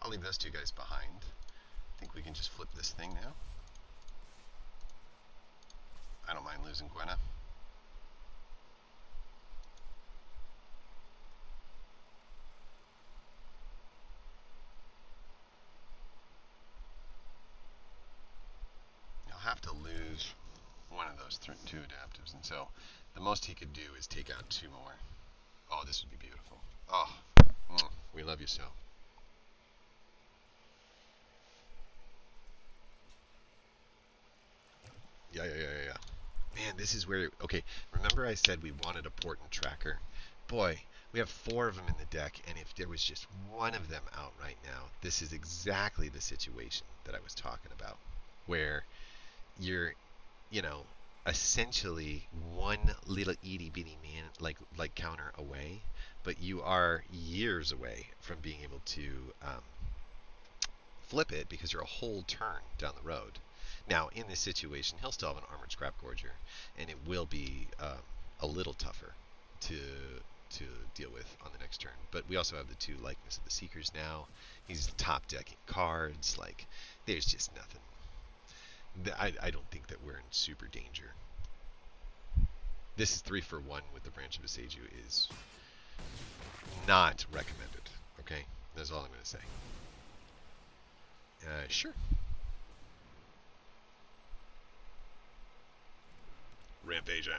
I'll leave those two guys behind. I think we can just flip this thing now. I don't mind losing Gwenna. He'll have to lose one of those 2 adaptives, and so the most he could do is take out 2 more. Oh, this would be beautiful. Oh, we love you so. Yeah. Man, this is where, okay, remember I said we wanted a Portent tracker? Boy, we have 4 of them in the deck, and if there was just one of them out right now, this is exactly the situation that I was talking about, where you're, you know, essentially one little itty bitty man like counter away, but you are years away from being able to flip it because you're a whole turn down the road. Now, in this situation, he'll still have an Armored Scrap Gorger, and it will be a little tougher to deal with on the next turn. But we also have the 2 Likeness of the Seekers now. He's top decking cards. Like, there's just nothing. I don't think that we're in super danger. This is 3 for 1 with the Branch of Boseiju is not recommended. Okay, that's all I'm going to say. Sure. Rampage.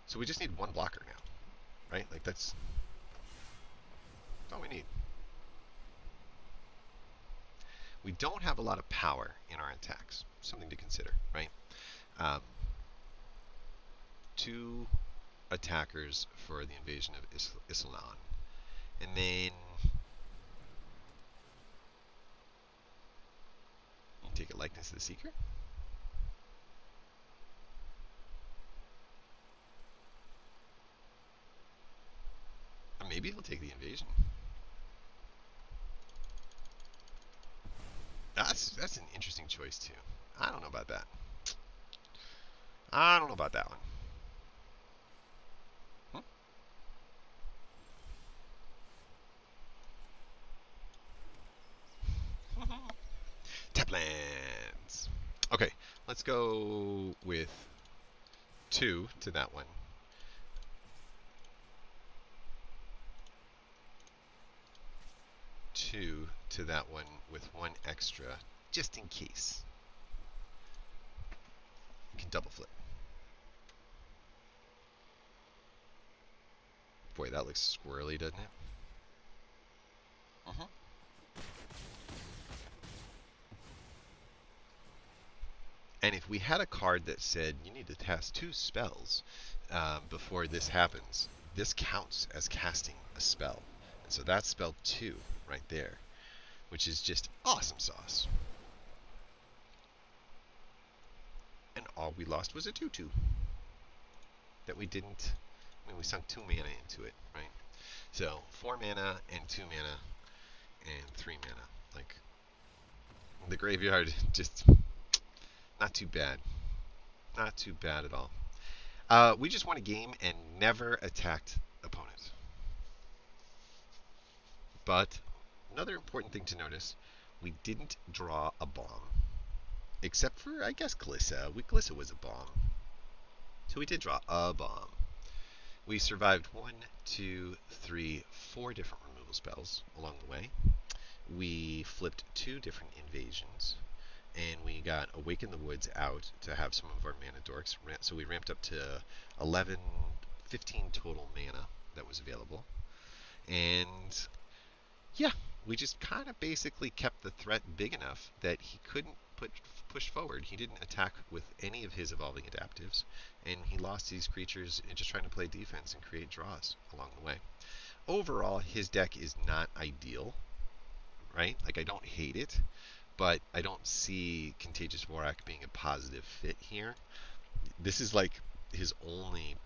So we just need 1 blocker now, right? Like that's all we need. We don't have a lot of power in our attacks. Something to consider, right? 2 attackers for the invasion of Isulan. And then you take a Likeness of the Seeker. Or maybe he'll take the invasion. That's an interesting choice too. I don't know about that. I don't know about that one. Taplands. Okay, let's go with 2 to that one. 2 to that one with 1 extra, just in case. You can double flip. Boy, that looks squirrely, doesn't it? And if we had a card that said you need to cast 2 spells before this happens, this counts as casting a spell. And so that's spell 2 right there, which is just awesome sauce. And all we lost was a 2/2 that we didn't. I mean, we sunk 2 mana into it, right? So 4 mana and 2 mana and 3 mana. Like, The graveyard just not too bad. Not too bad at all. We just won a game and never attacked opponents. But another important thing to notice, we didn't draw a bomb. Except for, I guess, Glissa. Glissa was a bomb. So we did draw a bomb. We survived 1, 2, 3, 4 different removal spells along the way. We flipped 2 different invasions. And we got Awaken the Woods out to have some of our mana dorks. So we ramped up to 11, 15 total mana that was available. And yeah, we just kind of basically kept the threat big enough that he couldn't push forward. He didn't attack with any of his evolving adaptives, and he lost these creatures just trying to play defense and create draws along the way. Overall, his deck is not ideal, right? Like, I don't hate it, but I don't see Contagious Vorak being a positive fit here. This is like his only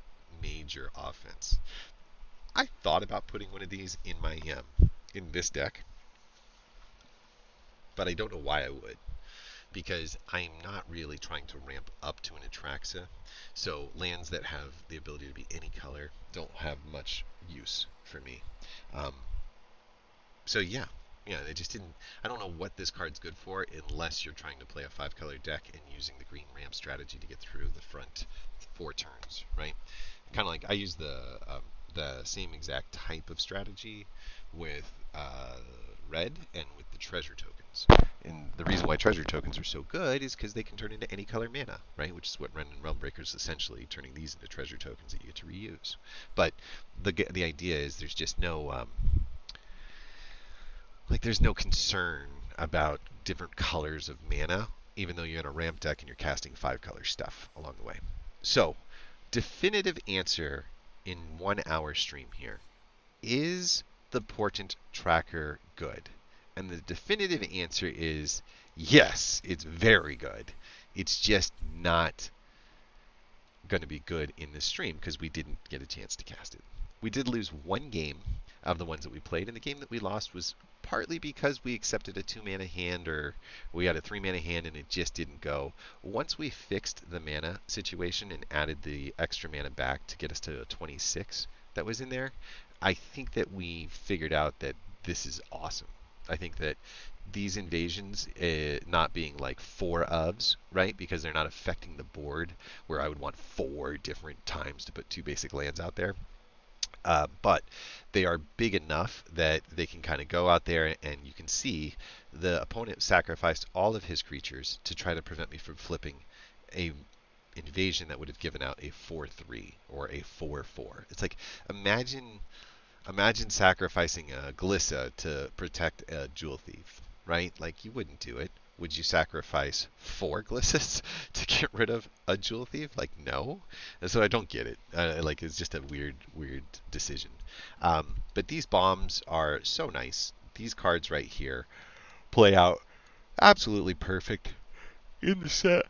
major offense. I thought about putting one of these in my in this deck, but I don't know why I would, because I'm not really trying to ramp up to an Atraxa. So lands that have the ability to be any color don't have much use for me. So yeah, they just didn't. I don't know what this card's good for unless you're trying to play a 5-color deck and using the green ramp strategy to get through the front 4 turns, right? Kind of like I use the same exact type of strategy with red and with the treasure tokens. And the reason why treasure tokens are so good is because they can turn into any color mana, right? Which is what Ren and Realm Breaker is essentially, turning these into treasure tokens that you get to reuse. But the idea is there's just no there's no concern about different colors of mana, even though you're in a ramp deck and you're casting 5-color stuff along the way. So, definitive answer in 1 hour stream here. Is the Portent tracker good? And the definitive answer is yes, it's very good. It's just not going to be good in this stream because we didn't get a chance to cast it. We did lose 1 game of the ones that we played, and the game that we lost was partly because we accepted a 2-mana hand, or we had a 3-mana hand and it just didn't go. Once we fixed the mana situation and added the extra mana back to get us to a 26 that was in there, I think that we figured out that this is awesome. I think that these invasions not being like 4 ofs, right? Because they're not affecting the board where I would want 4 different times to put 2 basic lands out there. But they are big enough that they can kind of go out there and you can see the opponent sacrificed all of his creatures to try to prevent me from flipping a invasion that would have given out a 4/3 or a 4/4. It's like, imagine sacrificing a Glissa to protect a Jewel Thief, right? Like, you wouldn't do it. Would you sacrifice 4 Glissas to get rid of a Jewel Thief? Like, no. And so I don't get it. It's just a weird decision. But these bombs are so nice. These cards right here play out absolutely perfect in the set.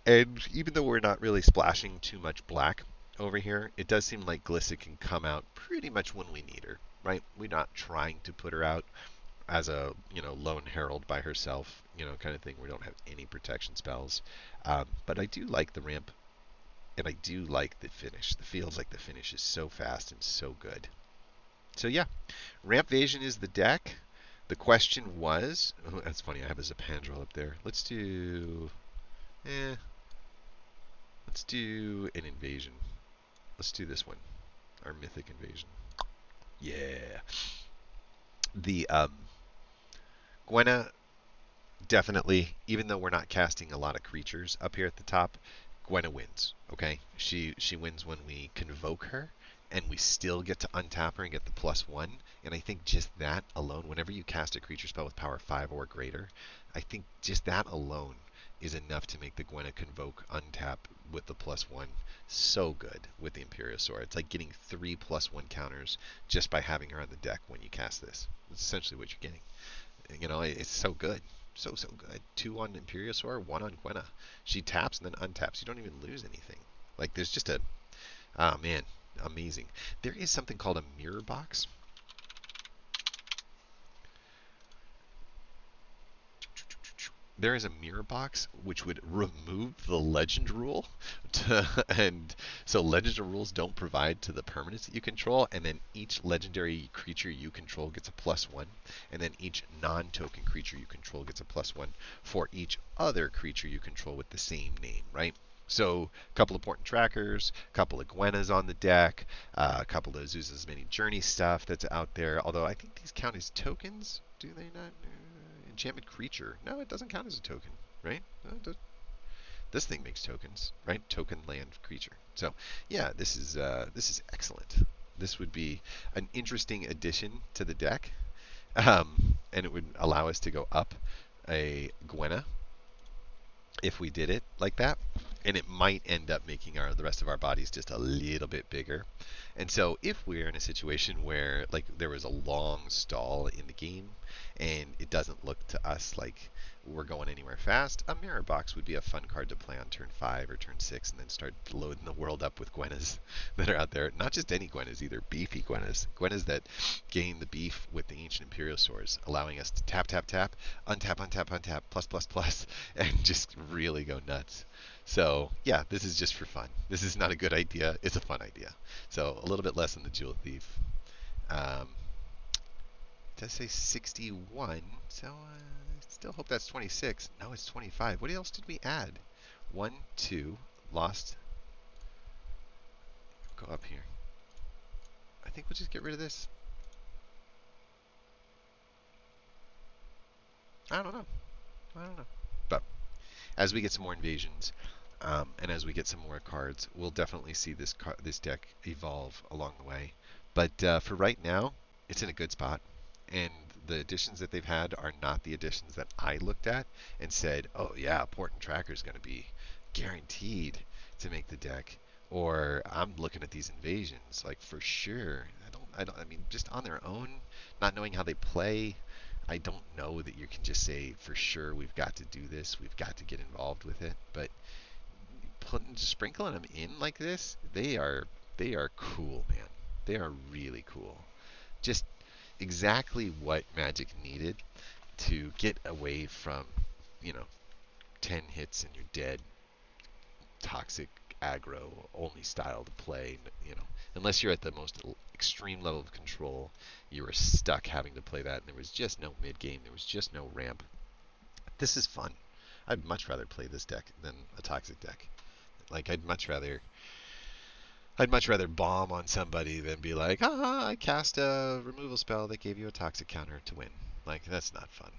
And even though we're not really splashing too much black over here, it does seem like Glissa can come out pretty much when we need her, right? We're not trying to put her out as a lone herald by herself, kind of thing. We don't have any protection spells, but I do like the ramp, and I do like the finish. It feels like the finish is so fast and so good. So yeah, Ramp Vasion is the deck. The question was, oh, that's funny, I have a Zapandrel up there. Let's do an invasion. Let's do this one, our mythic invasion. Yeah. The Gwenna, definitely, even though we're not casting a lot of creatures up here at the top, Gwenna wins, okay? She wins when we convoke her, and we still get to untap her and get the +1. And I think just that alone, whenever you cast a creature spell with power 5 or greater, I think just that alone is enough to make the Gwenna convoke untap with the +1 so good with the Imperiosaur. It's like getting 3 +1 counters just by having her on the deck when you cast this. That's essentially what you're getting. It's so good. So good. 2 on Imperiosaur, 1 on Gwenna. She taps and then untaps. You don't even lose anything. Like, there's just oh man, amazing. There is something called a mirror box. there is a mirror box which would remove the legend rule and so legend rules don't provide to the permanents that you control, and then each legendary creature you control gets a +1, and then each non-token creature you control gets a +1 for each other creature you control with the same name, right? So a couple of Portent Trackers, a couple of Gwenas on the deck, a couple of Azusa's Many Journey stuff that's out there, although I think these count as tokens, do they not? Enchantment creature. No, it doesn't count as a token, right? No, this thing makes tokens, right? Token land creature. So yeah, this is excellent. This would be an interesting addition to the deck, and it would allow us to go up a Gwena if we did it like that, and it might end up making the rest of our bodies just a little bit bigger. And so if we're in a situation where like there was a long stall in the game and it doesn't look to us like we're going anywhere fast, a mirror box would be a fun card to play on turn 5 or turn 6 and then start loading the world up with Gwenas that are out there. Not just any Gwenas either, beefy Gwenas. Gwenas that gain the beef with the Ancient Imperial Swords, allowing us to tap, tap, tap, untap, untap, untap, plus, plus, plus, and just really go nuts. So yeah, this is just for fun. This is not a good idea. It's a fun idea. So a little bit less than the Jewel Thief. Um, it does say 61, so I still hope that's 26. No, it's 25. What else did we add? 1, 2, lost. Go up here. I think we'll just get rid of this. I don't know. I don't know. But as we get some more invasions, and as we get some more cards, we'll definitely see this deck evolve along the way. But for right now, it's in a good spot. And the additions that they've had are not the additions that I looked at and said, oh yeah, Portent Tracker is going to be guaranteed to make the deck. Or I'm looking at these invasions, like for sure. I mean, just on their own, not knowing how they play, I don't know that you can just say for sure we've got to do this, we've got to get involved with it. But sprinkling them in like this, they are cool, man. They are really cool. Just exactly what Magic needed to get away from, 10 hits and you're dead, toxic aggro only style to play. Unless you're at the most extreme level of control, you were stuck having to play that, and there was just no mid game. There was just no ramp. This is fun. I'd much rather play this deck than a toxic deck. Like I'd much rather bomb on somebody than be like, I cast a removal spell that gave you a toxic counter to win. Like that's not fun.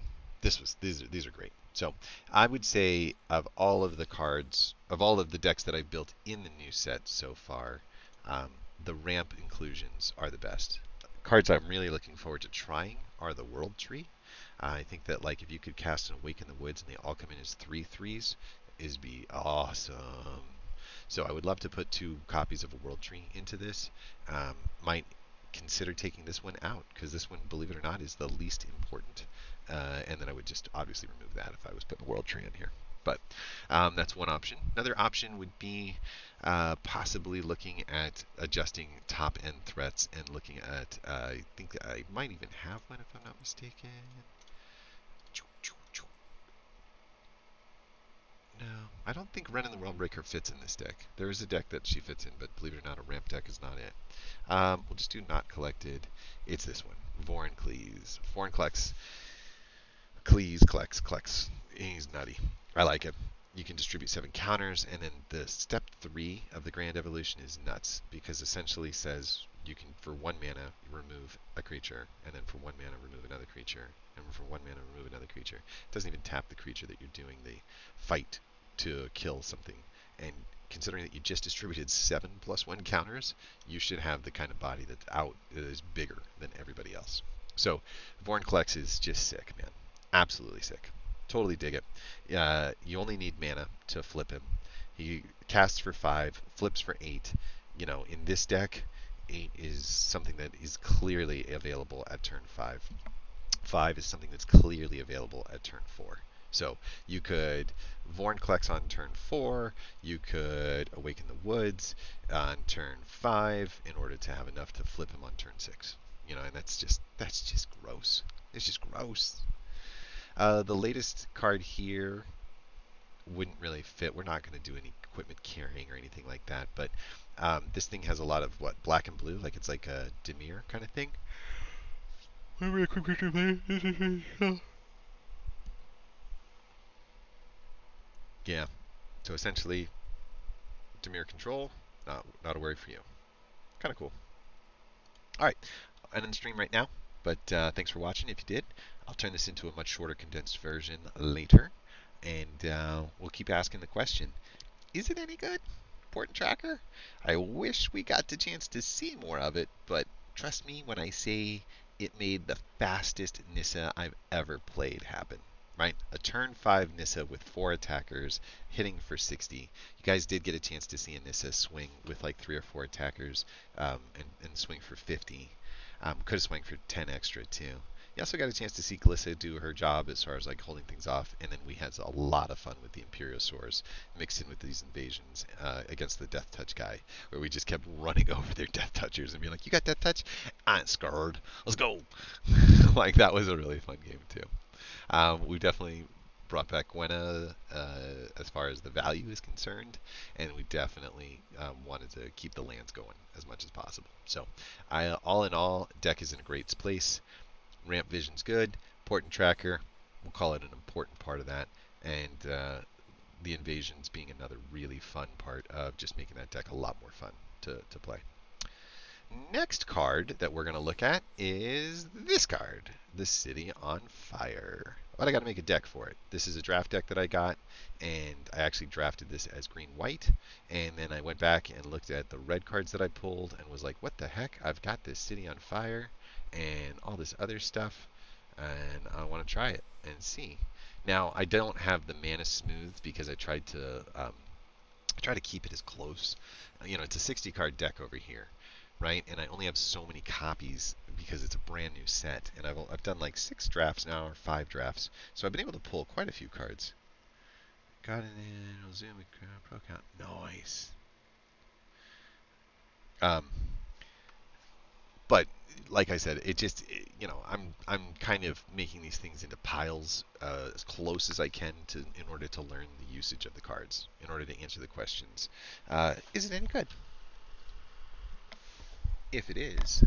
These are great. So I would say of all of the decks that I've built in the new set so far, the ramp inclusions are the best. Cards I'm really looking forward to trying are the World Tree. I think that like if you could cast an Awaken the Woods and they all come in as 3/3s, is be awesome. So I would love to put 2 copies of a World Tree into this. Might consider taking this one out because this one, believe it or not, is the least important. And then I would just obviously remove that if I was putting a World Tree in here. But that's one option. Another option would be possibly looking at adjusting top end threats and looking at, I think I might even have one if I'm not mistaken. No, I don't think Ren and the Realmbreaker fits in this deck. There is a deck that she fits in, but believe it or not, a ramp deck is not it. We'll just do not collected. It's this one, Vorin Cleese. Vorin collects. Cleese collects. He's nutty. I like him. You can distribute 7 counters, and then the step 3 of the Grand Evolution is nuts because essentially says you can, for 1 mana, remove a creature, and then for 1 mana, remove another creature, and for 1 mana, remove another creature. It doesn't even tap the creature that you're doing the fight to kill something. And considering that you just distributed 7 +1 counters, you should have the kind of body that's out that is bigger than everybody else. So Vorin Collects is just sick, man. Absolutely sick. Totally dig it. You only need mana to flip him. He casts for 5, flips for 8. In this deck, 8 is something that is clearly available at turn 5. 5 is something that's clearly available at turn 4. So you could Vorin Collects on turn 4. You could Awaken the Woods on turn 5 in order to have enough to flip him on turn 6. And that's just gross. It's just gross. The latest card here wouldn't really fit. We're not going to do any equipment carrying or anything like that, but this thing has a lot of, what, black and blue? Like it's like a Demir kind of thing. Yeah, so essentially, Demir control, not a worry for you. Kind of cool. All right, I'm in the stream right now, but thanks for watching. If you did, I'll turn this into a much shorter, condensed version later, and we'll keep asking the question: is it any good? Portent Tracker? I wish we got the chance to see more of it, but trust me when I say it made the fastest Nissa I've ever played happen. Right? A turn 5 Nissa with 4 attackers hitting for 60. You guys did get a chance to see a Nissa swing with like 3 or 4 attackers and swing for 50. Could have swung for 10 extra too. You also got a chance to see Glissa do her job as far as like holding things off, and then we had a lot of fun with the Imperiosaurs mixed in with these invasions against the Death Touch guy, where we just kept running over their Death Touchers and being like, "You got Death Touch? I ain't scared. Let's go!" Like that was a really fun game too. We definitely brought back Gwenna as far as the value is concerned, and we definitely wanted to keep the lands going as much as possible. So, all in all, deck is in a great place. Ramp vision's good. Portent Tracker, we'll call it an important part of that, and the invasions being another really fun part of just making that deck a lot more fun to play. Next card that we're going to look at is this card, the City on Fire. But I got to make a deck for it. This is a draft deck that I got, and I actually drafted this as green-white, and then I went back and looked at the red cards that I pulled and was like, what the heck? I've got this City on Fire and all this other stuff, and I want to try it and see. Now, I don't have the mana smooth because I tried to keep it as close. It's a 60 card deck over here, right? And I only have so many copies because it's a brand new set, and I've done like 6 drafts now or 5 drafts, so I've been able to pull quite a few cards. Got it in. I'll zoom and pro count. Nice. But like I said, I'm kind of making these things into piles as close as I can in order to learn the usage of the cards, in order to answer the questions. Is it any good? If it is,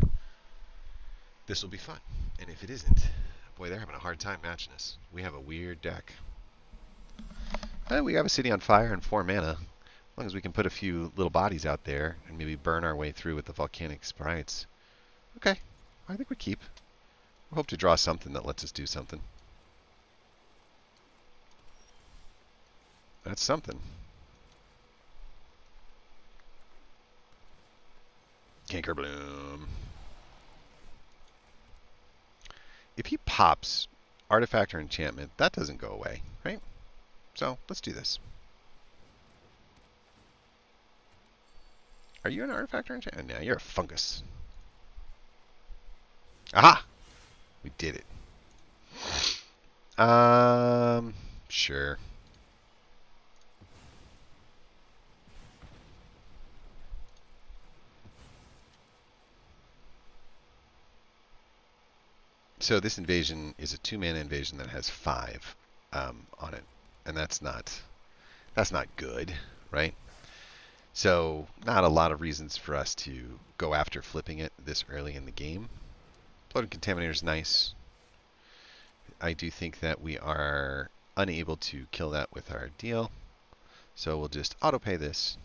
this will be fun. And if it isn't, boy, they're having a hard time matching us. We have a weird deck. We have a City on Fire and 4 mana. As long as we can put a few little bodies out there and maybe burn our way through with the Volcanic Sprites. Okay, I think we keep. We hope to draw something that lets us do something. That's something. Canker Bloom. If he pops Artifact or Enchantment, that doesn't go away, right? So let's do this. Are you an Artifact or Enchantment? No, you're a Fungus. Aha! We did it. Sure. So this invasion is a 2-mana invasion that has 5 on it, and that's not good, right? So not a lot of reasons for us to go after flipping it this early in the game. Bloated Contaminator is nice. I do think that we are unable to kill that with our deal, so we'll just auto-pay this.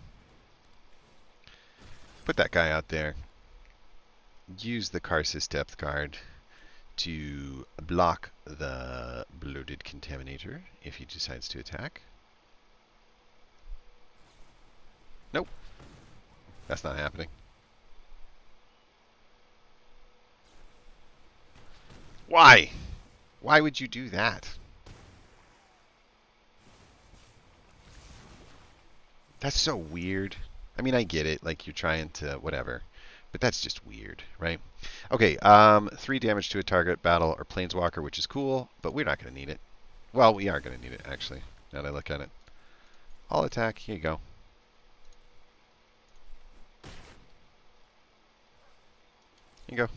Put that guy out there. Use the Karsus Depth card to block the Bloated Contaminator if he decides to attack. Nope. That's not happening. Why? Why would you do that? That's so weird. I mean, I get it. Like, you're trying to whatever. But that's just weird, right? Okay, 3 damage to a target, battle, or planeswalker, which is cool, but we're not going to need it. Well, we are going to need it, actually, now that I look at it. All attack, here you go. Here you go.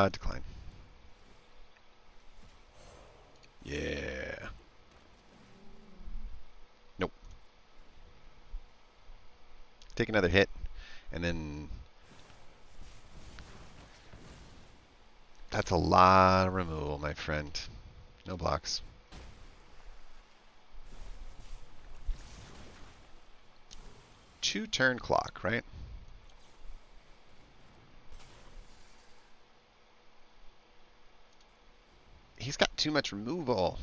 Decline. Yeah. Nope. Take another hit, and then that's a lot of removal, my friend. No blocks. 2-turn clock, right? He's got too much removal.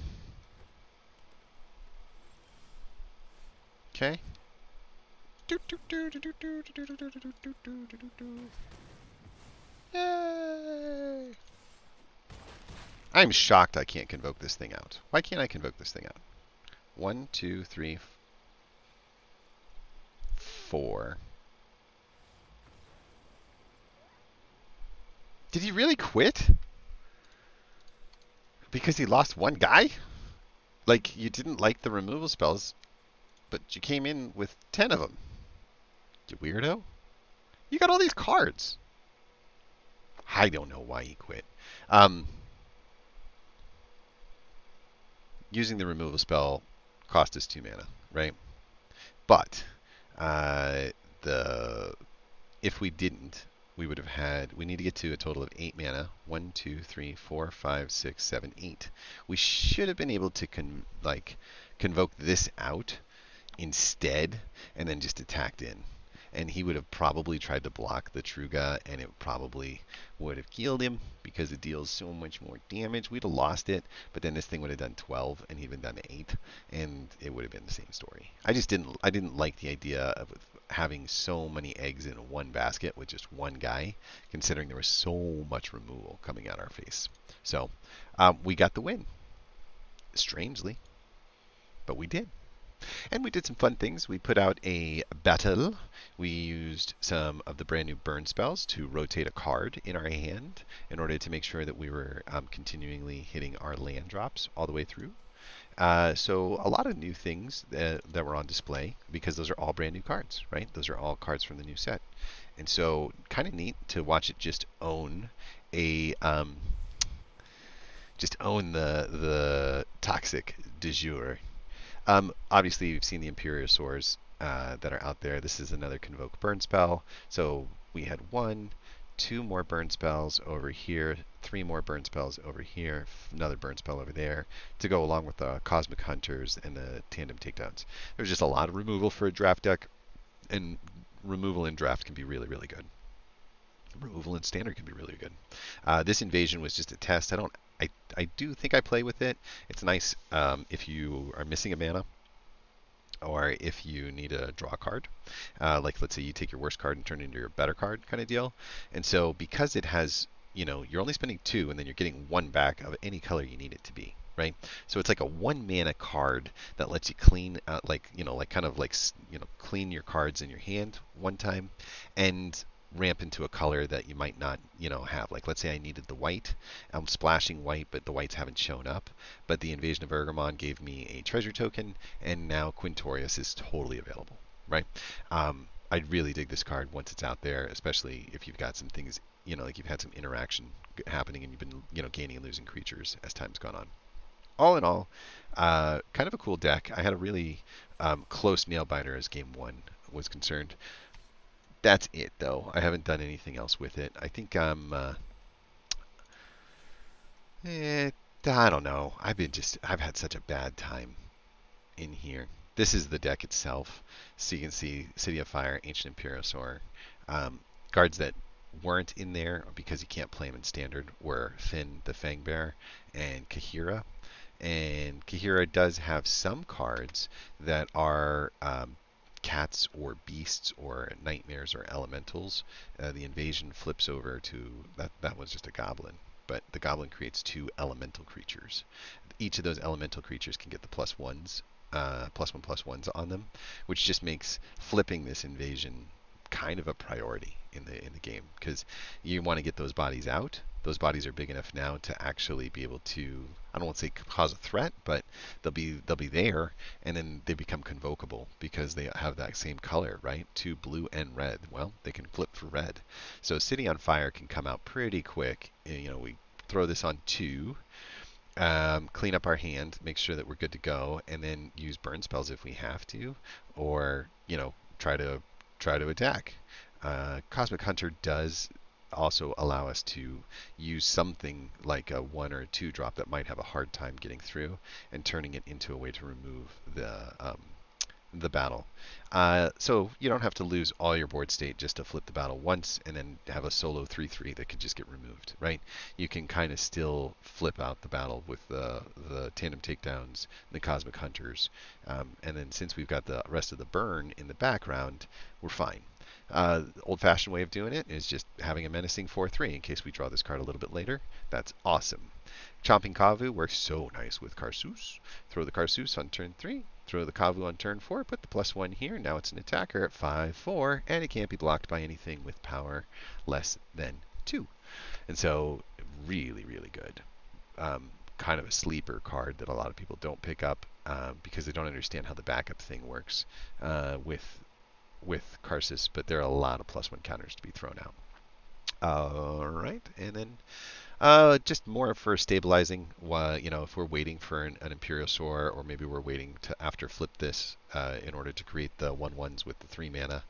Okay. Yay! I'm shocked I can't convoke this thing out. Why can't I convoke this thing out? 1, 2, 3, 4. Did he really quit? Because he lost one guy? Like, you didn't like the removal spells, but you came in with 10 of them. You weirdo. You got all these cards. I don't know why he quit. Using the removal spell cost us 2 mana, right? But the if we didn't, we would have had. We need to get to a total of 8 mana. 1, 2, 3, 4, 5, 6, 7, 8. We should have been able to convoke this out instead, and then just attacked in. And he would have probably tried to block the Truga, and it probably would have killed him because it deals so much more damage. We'd have lost it, but then this thing would have done 12, and he'd been done 8, and it would have been the same story. I didn't like the idea of having so many eggs in one basket with just one guy, considering there was so much removal coming at our face. So we got the win, strangely, but we did. And we did some fun things. We put out a battle. We used some of the brand new burn spells to rotate a card in our hand in order to make sure that we were continually hitting our land drops all the way through. So a lot of new things that were on display because those are all brand new cards, right? Those are all cards from the new set. And so kind of neat to watch it just own a the toxic du jour. Obviously, you've seen the Imperiosaurs that are out there. This is another Convoke Burn spell. So we had 1, 2 more burn spells over here, 3 more burn spells over here, another burn spell over there to go along with the Cosmic Hunters and the Tandem Takedowns. There's just a lot of removal for a draft deck, and removal in draft can be really, really good. Removal in standard can be really good. This invasion was just a test. I do think I play with it. It's nice if you are missing a mana or if you need a draw card. Like let's say you take your worst card and turn it into your better card kind of deal. And so because it has, you're only spending 2 and then you're getting 1 back of any color you need it to be. Right, so it's like a 1 mana card that lets you clean out, clean your cards in your hand one time, and ramp into a color that you might not, have. Like let's say I needed the white. I'm splashing white, but the whites haven't shown up. But the Invasion of Urgamon gave me a treasure token, and now Quintorius is totally available, right? I really dig this card once it's out there, especially if you've got some things, like you've had some interaction happening and you've been, gaining and losing creatures as time's gone on. All in all, kind of a cool deck. I had a really close nail biter as game 1 was concerned. That's it, though. I haven't done anything else with it. I think I don't know. I've had such a bad time in here. This is the deck itself. So you can see City of Fire, Ancient Imperiosaur. Cards that weren't in there because you can't play them in standard were Finn the Fangbear and Kahira. And Kahira does have some cards that are cats or beasts or nightmares or elementals. The invasion flips over to that was just a goblin, but the goblin creates 2 elemental creatures. Each of those elemental creatures can get the +1s, +1/+1s on them, which just makes flipping this invasion kind of a priority in the game because you want to get those bodies out. Those bodies are big enough now to actually be able to, I don't want to say cause a threat, but they'll be there, and then they become convocable because they have that same color, right? 2 blue and red. Well, they can flip for red. So City on Fire can come out pretty quick. We throw this on 2. clean up our hand, make sure that we're good to go, and then use burn spells if we have to, or try to attack. Cosmic Hunter does also allow us to use something like a 1 or 2 drop that might have a hard time getting through, and turning it into a way to remove the battle. So you don't have to lose all your board state just to flip the battle once and then have a solo 3/3 that can just get removed, right? You can kind of still flip out the battle with the tandem takedowns, the cosmic hunters, and then since we've got the rest of the burn in the background, we're fine. Old-fashioned way of doing it is just having a menacing 4/3 in case we draw this card a little bit later. That's awesome. Chomping Kavu works so nice with Karsus. Throw the Karsus on turn 3, throw the Kavu on turn 4, put the +1 here. Now it's an attacker at 5/4, and it can't be blocked by anything with power less than 2. And so, really, really good. Kind of a sleeper card that a lot of people don't pick up because they don't understand how the backup thing works with Karsus, but there are a lot of +1 counters to be thrown out. All right, and then just more for stabilizing. If we're waiting for an Imperial Soar, or maybe we're waiting to after flip this in order to create the 1/1s with the 3 mana,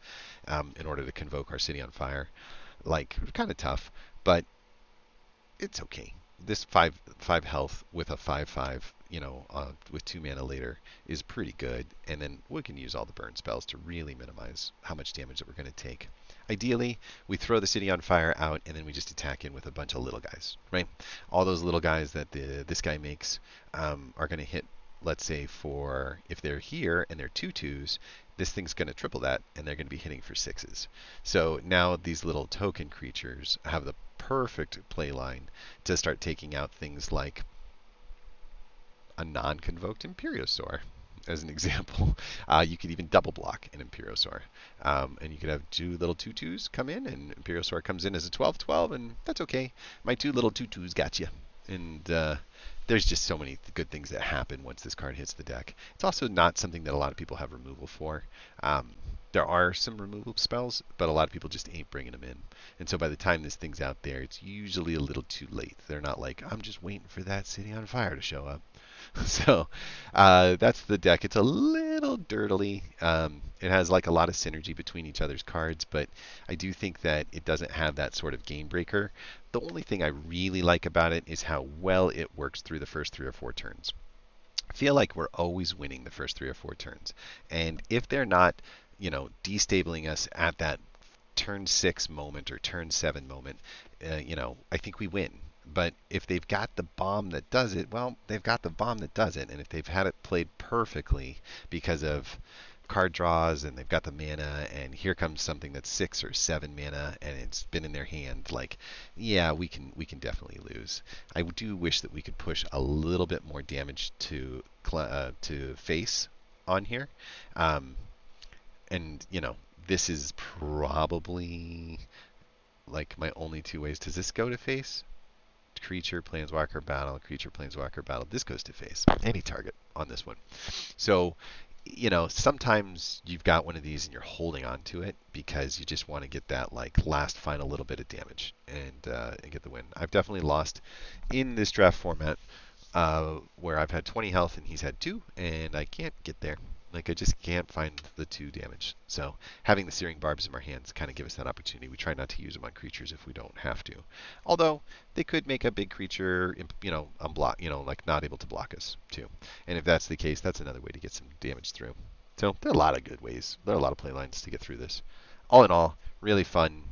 in order to convoke our City on Fire. Like, kind of tough, but it's okay. This five health with a 5/5, with 2 mana later is pretty good, and then we can use all the burn spells to really minimize how much damage that we're going to take. Ideally, we throw the City on Fire out, and then we just attack in with a bunch of little guys, right? All those little guys that this guy makes are going to hit. Let's say if they're here and they're 2/2s, this thing's going to triple that, and they're going to be hitting for 6s. So now these little token creatures have the perfect play line to start taking out things like a non-convoked Imperiosaur, as an example. You could even double block an Imperiosaur. And you could have 2 little 2/2s come in, and Imperiosaur comes in as a 12/12, and that's okay. My 2 little 2/2s got you. And there's just so many good things that happen once this card hits the deck. It's also not something that a lot of people have removal for. There are some removal spells, but a lot of people just ain't bringing them in. And so by the time this thing's out there, it's usually a little too late. They're not like, I'm just waiting for that City on Fire to show up. So that's the deck. It's a little dirtily. It has like a lot of synergy between each other's cards, but I do think that it doesn't have that sort of game breaker. The only thing I really like about it is how well it works through the first 3 or 4 turns. I feel like we're always winning the first 3 or 4 turns. And if they're not, destabling us at that turn 6 moment or turn 7 moment, I think we win. But if they've got the bomb that does it, well, they've got the bomb that does it. And if they've had it played perfectly because of card draws and they've got the mana, and here comes something that's 6 or 7 mana and it's been in their hand, like, yeah, we can definitely lose. I do wish that we could push a little bit more damage to face on here. And this is probably like my only 2 ways. Does this go to face? Creature, planeswalker, battle, creature, planeswalker, battle. This goes to face. Any target on this one. So, sometimes you've got one of these and you're holding on to it because you just want to get that like last final little bit of damage and get the win. I've definitely lost in this draft format where I've had 20 health and he's had 2, and I can't get there. Like, I just can't find the 2 damage. So having the Searing Barbs in our hands kind of give us that opportunity. We try not to use them on creatures if we don't have to. Although they could make a big creature, unblock, like not able to block us too. And if that's the case, that's another way to get some damage through. So there are a lot of good ways. There are a lot of play lines to get through this. All in all, really fun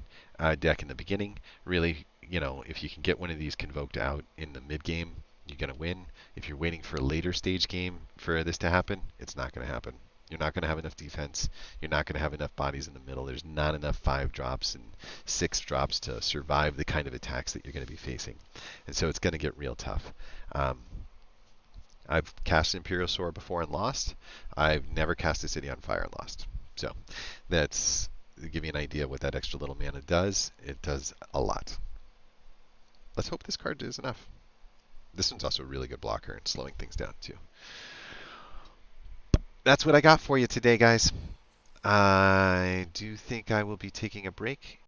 deck in the beginning. Really, if you can get one of these convoked out in the mid game, you're going to win. If you're waiting for a later stage game for this to happen, it's not going to happen. You're not going to have enough defense. You're not going to have enough bodies in the middle. There's not enough 5 drops and 6 drops to survive the kind of attacks that you're going to be facing. And so it's going to get real tough. I've cast Imperial Soar before and lost. I've never cast a City on Fire and lost. So that's to give you an idea of what that extra little mana does. It does a lot. Let's hope this card does enough. This one's also a really good blocker and slowing things down too. That's what I got for you today, guys. I do think I will be taking a break